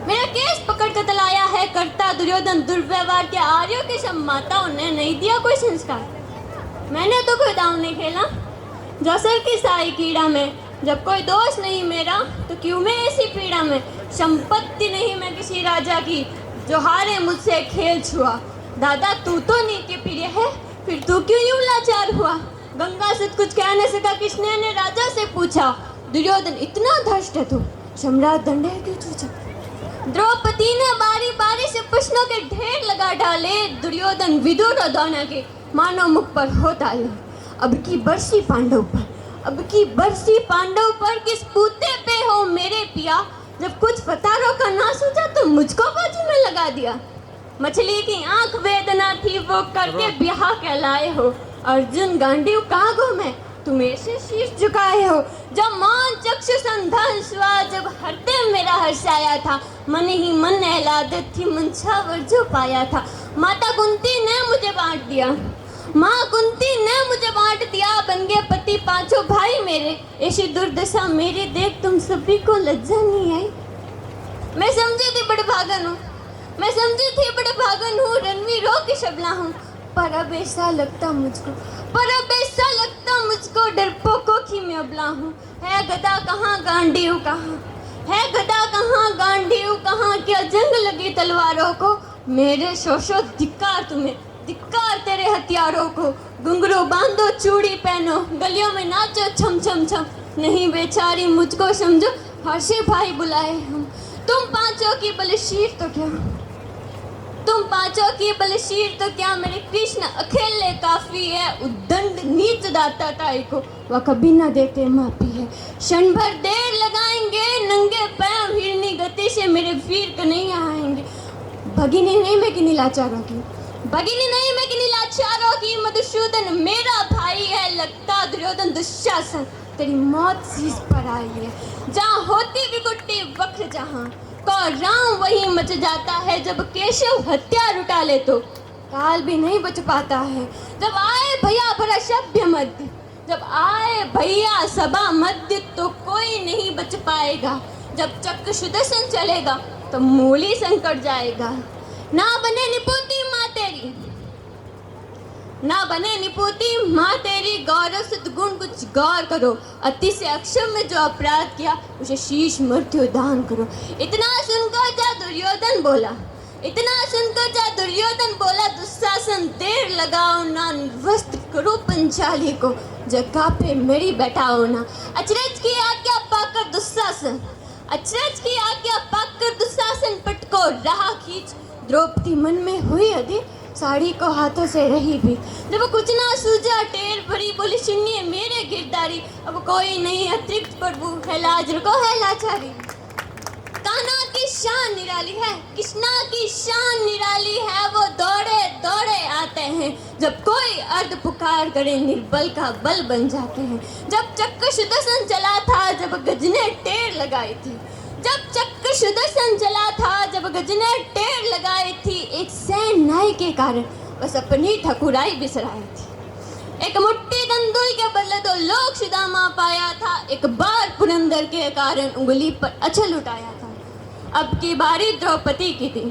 मेरा केस पकड़ कर तलाया है करता दुर्योधन दुर्व्यवहार के, आर्यों के सब माताओं ने नहीं दिया कोई संस्कार। मैंने तो कोई दांव नहीं खेला जसर की साई कीड़ा में, जब कोई दोष नहीं मेरा तो क्यों मैं ऐसी पीड़ा में। संपत्ति नहीं मैं किसी राजा की, जो हारे मुझसे खेल छुआ। दादा तू तो नीति प्रिय है, फिर तू क्यों यूं लाचार हुआ। गंगा से कुछ कह नहीं सका, कृष्ण ने राजा से पूछा। दुर्योधन इतना धष्ट है तू, सम्राट दंड है क्यों चूचा। द्रौपदी ने बारी बारी से प्रश्नों के ढेर लगा डाले, दुर्योधन विदुर और द्रोण के मानो मुख पर हो डाले। अब की बरसी पांडव पर, अब की बरसी पांडव पर, किस पूते पे हो मेरे पिया। जब कुछ फतारों का ना सूझा तो मुझको बाजी में लगा दिया। मछली की आंख वेदना थी वो करके ब्याह कहलाए हो। अर्जुन गांडीव कागो में तुम ऐसे शीश झुकाए हो। जब मान चक्षु संधान हुआ, जब हृदय मेरा हर्षाया था। मन ही मन नहलादत थी, मनछावर जो पाया था। माता कुंती ने मुझे बांट दिया, माँ कुंती ने मुझे बांट दिया। बन गए पति पांचों भाई मेरे, ऐसी दुर्दशा मेरी देख तुम सभी को लज्जा नहीं आई। मैं समझी थी बड़े भागन हूँ, मैं समझी थी बड़े भागन हूँ, रणवीरों की शबला हूँ। पर अब ऐसा लगता मुझको, पर अब ऐसा लगता मुझको, डरपोकों की मैं अबला हूँ। है गदा कहाँ गांडीव कहाँ, है गदा कहाँ, गांडीव कहाँ, क्या जंग लगी तलवारों को। मेरे शोशो धिक्कार तुम्हें, धिक्कार तेरे हथियारों को। घुंघरू बांधो, चूड़ी पहनो, गलियों में नाचो छम छम छम। नहीं बेचारी मुझको समझो, हर्षे भाई बुलाए हम। तुम पांचों की बलशीर तो क्या, तुम पांचों की बलशीर तो क्या, मेरे कृष्ण अकेले काफी है। उद्दंड नीच दाता ताई को, वह कभी ना देते माफी है। क्षण भर देर लगाएंगे, नंगे पैर हिरनी गति से मेरे वीर कन्हैया आएंगे। भगिनी नहीं मैं किन्हीं लाचारों की, भगिनी नहीं मैं किन्हीं लाचारों की। मधुसूदन मेरा भाई है, लगता दुर्योधन दुशासन तेरी मौत शीश पर आई है। जहाँ होती विकुटी वक्र जहाँ को राम वही मच जाता है। जब केशव हत्यार उठा ले तो काल भी नहीं बच पाता है। जब आए भैया भरा सभ्य मध्य, जब आए भैया सभा मध्य तो कोई नहीं बच पाएगा। जब चक्र सुदर्शन चलेगा तो मूली संकट जाएगा। ना बने निपुती माँ तेरी, ना बने निपुती माँ तेरी, गौरव सद्गुण कुछ गौर करो। अति से अक्षम में जो अपराध किया उसे शीश मृत्यु दान करो। इतना सुनकर जा दुर्योधन बोला, इतना सुनकर जा दुर्योधन बोला। दुशासन देर लगाओ ना, निर्वस्त्र करो पंचाली को। जगह पे मेरी बैठाओ ना। अचरज की आज्ञा पाकर दुशासन, अचरज की आज्ञा पाकर दुशासन पटको रहा खींच। द्रौपदी मन में हुई अधिक, साड़ी को हाथों से रही भी। जब कुछ ना सूझा टेर भरी, बोली सुनिए मेरे गिरदारी। अब कोई नहीं अतिरिक्त प्रभु है, लाज रखो है लाचारी। कान्हा की शान निराली है, कृष्णा की शान निराली है। वो दौड़े दौड़े आते हैं, जब कोई अर्ध पुकार करे निर्बल का बल बन जाते हैं। जब चक्र सुदर्शन चला था, जब गजने टेर लगाई थी, जब चक्र सुदर्शन चला था, जब गजने टेर लगाई थी। एक सैन नाई के कारण बस अपनी ठकुराई बिसराई थी। एक मुट्ठी तंदुल के बदले दो लोग सुदामा पाया था। एक बार पुरंदर के कारण उंगली पर अचल उठाया था। अब की बारी द्रौपदी की थी,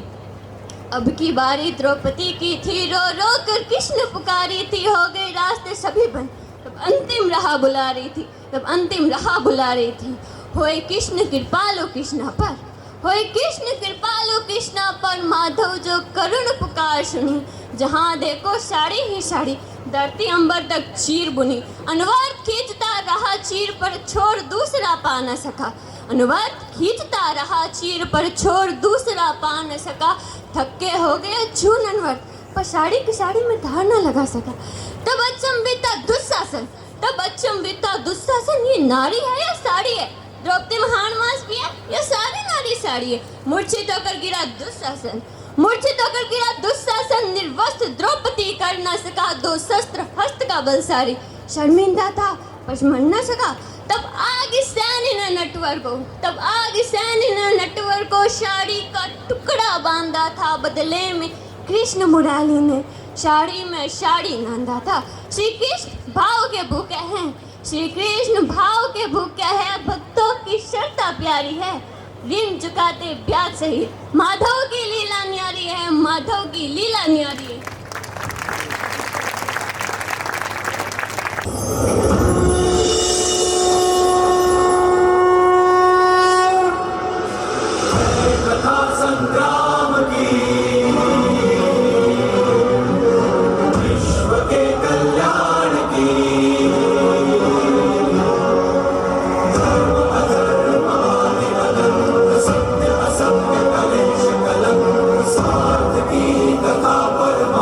अब की बारी द्रौपदी की थी। रो रो कर कृष्ण पुकारी थी, हो गए रास्ते सभी बंद। तब अंतिम राह बुला रही थी, तब अंतिम राह बुला रही थी। होए कृष्ण कृपालु कृष्णा पर, होए कृष्ण कृपालु कृष्णा पर। माधव जो करुण पुकार सुनी, जहाँ देखो साड़ी ही साड़ी, धरती अंबर तक चीर बुनी। अनुवाद खींचता रहा चीर पर, छोड़ दूसरा पा न सका। अनुवाद खींचता रहा चीर पर, छोड़ दूसरा पा न सका। थक्के हो गए चून अनवर, पर साड़ी की साड़ी में धार न लगा सका। तब अचंभिता दुशासन, तब अचंभिता दुशासन, ये नारी है या साड़ी है? द्रौपदी महान मास भी है या सारी नारी साड़ी है? मूर्छित होकर गिरा दुशासन, मूर्छित होकर गिरा दुशासन। निर्वस्त्र द्रौपदी कर न सका, दो शस्त्र हस्त का बलशाली। शर्मिंदा था पर मर न सका। तब आगे सैनी ने नटवर को, तब आगे सैनी ने नटवर को साड़ी का टुकड़ा बांधा था। बदले में कृष्ण मुरारी ने साड़ी में साड़ी नांदा था। श्री कृष्ण भाव के भूखे हैं, श्री कृष्ण भाव के भूखे हैं। भक्तों की श्रद्धा प्यारी है, ऋण चुकाते ब्याज सहित। माधव की लीला न्यारी है, माधव की लीला न्यारी है। कथा संग्राम की, विश्व के कल्याण की। धर्म अधर्म आदि अनंत, सत्य असत्य कलेश कलंक, स्वार्थ की कथा परमार्थ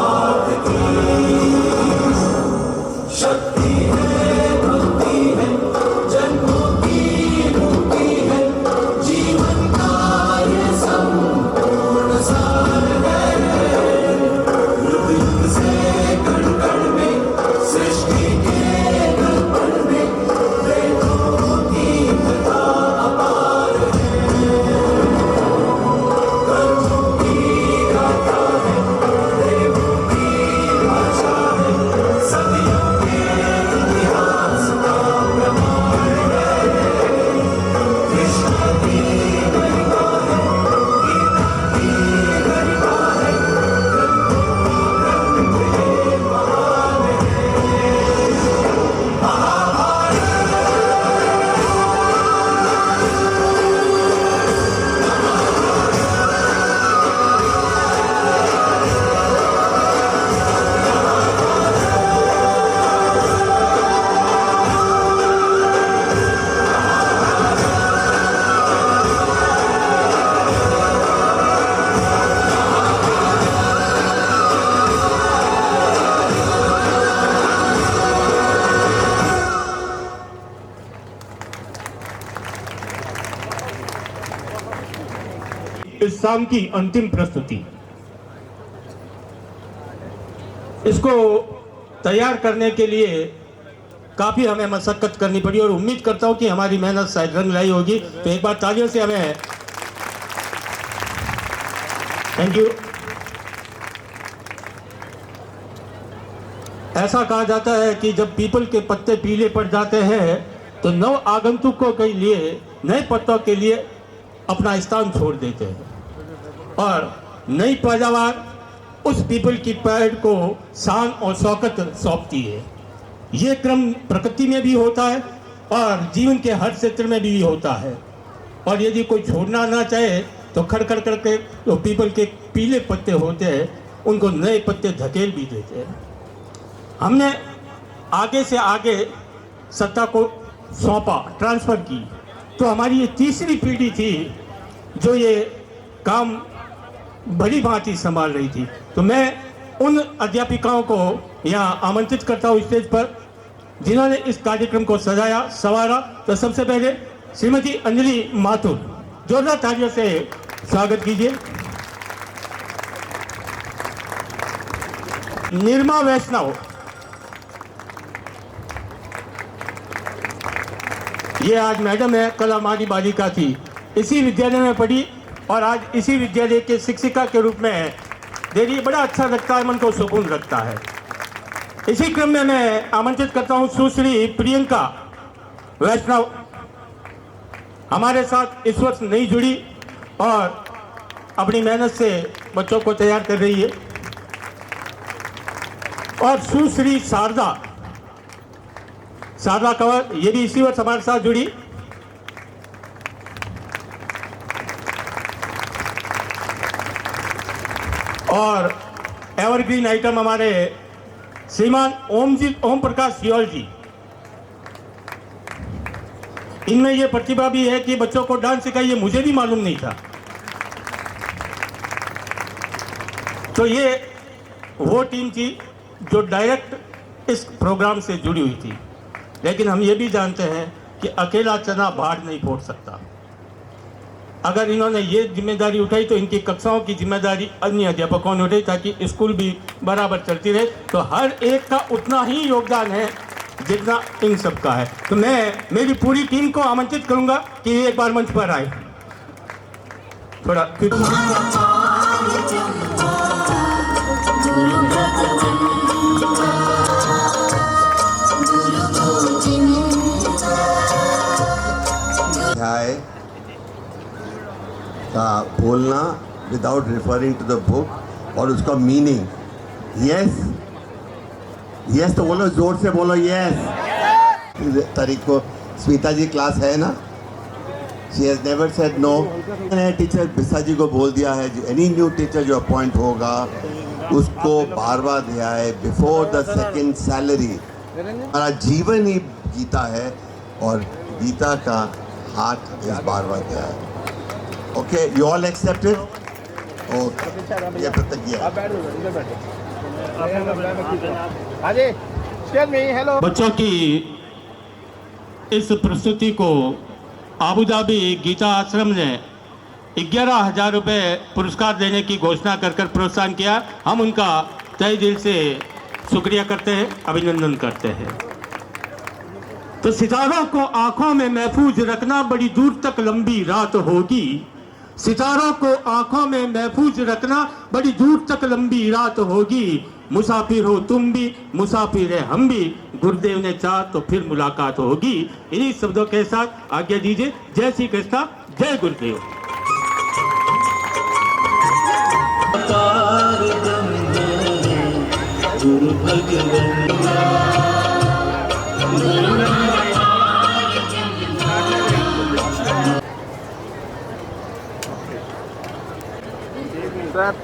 इस शाम की अंतिम प्रस्तुति। इसको तैयार करने के लिए काफ़ी हमें मशक्कत करनी पड़ी और उम्मीद करता हूँ कि हमारी मेहनत शायद रंग लाई होगी। तो एक बार तालियों से हमें थैंक यू। ऐसा कहा जाता है कि जब पीपल के पत्ते पीले पड़ जाते हैं तो नव आगंतुकों के लिए, नए पत्तों के लिए अपना स्थान छोड़ देते हैं और नई पैदावार उस पीपल की पेड़ को शान और शौकत सौंपती है। ये क्रम प्रकृति में भी होता है और जीवन के हर क्षेत्र में भी होता है। और यदि कोई छोड़ना ना चाहे तो खड़खड़ करके तो पीपल के पीले पत्ते होते हैं उनको नए पत्ते धकेल भी देते हैं। हमने आगे से आगे सत्ता को सौंपा, ट्रांसफ़र की, तो हमारी ये तीसरी पीढ़ी थी जो ये काम भली भांति संभाल रही थी। तो मैं उन अध्यापिकाओं को यहाँ आमंत्रित करता हूँ स्टेज पर जिन्होंने इस कार्यक्रम को सजाया संवारा। तो सबसे पहले श्रीमती अंजलि माथुर, जोरदार तालियों से स्वागत कीजिए। निर्मा वैष्णव, ये आज मैडम है, कल हमारी बालिका थी, इसी विद्यालय में पढ़ी और आज इसी विद्यालय के शिक्षिका के रूप में है। देखिए बड़ा अच्छा लगता है, मन को सुकून रखता है। इसी क्रम में मैं आमंत्रित करता हूं सुश्री प्रियंका वैष्णव, हमारे साथ इस वर्ष नई जुड़ी और अपनी मेहनत से बच्चों को तैयार कर रही है। और सुश्री शारदा कंवर, ये भी इसी वर्ष हमारे साथ जुड़ी। और एवरग्रीन आइटम हमारे श्रीमान ओम प्रकाश सियोल जी, इनमें ये प्रतिभा भी है कि बच्चों को डांस सिखाइए, मुझे भी मालूम नहीं था। तो ये वो टीम थी जो डायरेक्ट इस प्रोग्राम से जुड़ी हुई थी। लेकिन हम ये भी जानते हैं कि अकेला चना भाड़ नहीं फोड़ सकता। अगर इन्होंने ये जिम्मेदारी उठाई तो इनकी कक्षाओं की जिम्मेदारी अन्य अध्यापकों ने उठाई ताकि स्कूल भी बराबर चलती रहे। तो हर एक का उतना ही योगदान है जितना इन सब का है। तो मैं मेरी पूरी टीम को आमंत्रित करूंगा कि एक बार मंच पर आए। थोड़ा अध्याय का बोलना without referring to the book और उसका मीनिंग। यस यस तो बोलो, जोर से बोलो यस। तारीख को स्मिता जी क्लास है ना, she has never said no. मैंने टीचर बिस्सा जी को बोल दिया है एनी न्यू टीचर जो अपॉइंट होगा उसको बार बार दिया है बिफोर द सेकेंड सैलरी। हमारा जीवन ही गीता है और गीता का हाथ इस बार दिया है। Okay, you all accepted? Okay, ये प्रतिज्ञा। बच्चों की इस प्रस्तुति को आबू धाबी गीता आश्रम ने 11,000 रुपये पुरस्कार देने की घोषणा कर प्रोत्साहन किया। हम उनका तहे दिल से शुक्रिया करते हैं, अभिनंदन करते हैं। तो सितारों को आंखों में महफूज रखना, बड़ी दूर तक लंबी रात होगी। सितारों को आंखों में महफूज रखना, बड़ी दूर तक लंबी रात होगी। मुसाफिर हो तुम भी, मुसाफिर है हम भी, गुरुदेव ने चाहा तो फिर मुलाकात होगी। इन्हीं शब्दों के साथ आज्ञा दीजिए। जय श्री कृष्णा, जय गुरुदेव। गुरु भगवान That